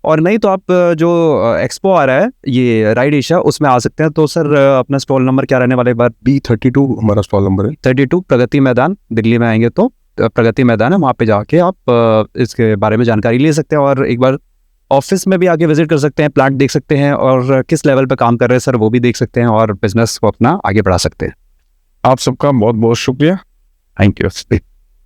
Speaker 3: और नहीं तो आप जो एक्सपो आ रहा है ये राइड एशिया उसमें आ सकते हैं। तो सर अपना स्टॉल नंबर क्या रहने वाला है? एक बार
Speaker 2: B32 हमारा स्टॉल नंबर है।
Speaker 3: 32 प्रगति मैदान, दिल्ली में आएंगे तो प्रगति मैदान है, वहाँ पे जाके आप इसके बारे में जानकारी ले सकते हैं। और एक बार ऑफिस में भी आके विजिट कर सकते हैं, प्लांट देख सकते हैं और किस लेवल पे काम कर रहे हैं सर वो भी देख सकते हैं और बिजनेस को अपना आगे बढ़ा सकते हैं।
Speaker 1: आप सबका बहुत बहुत शुक्रिया।
Speaker 3: Thank you.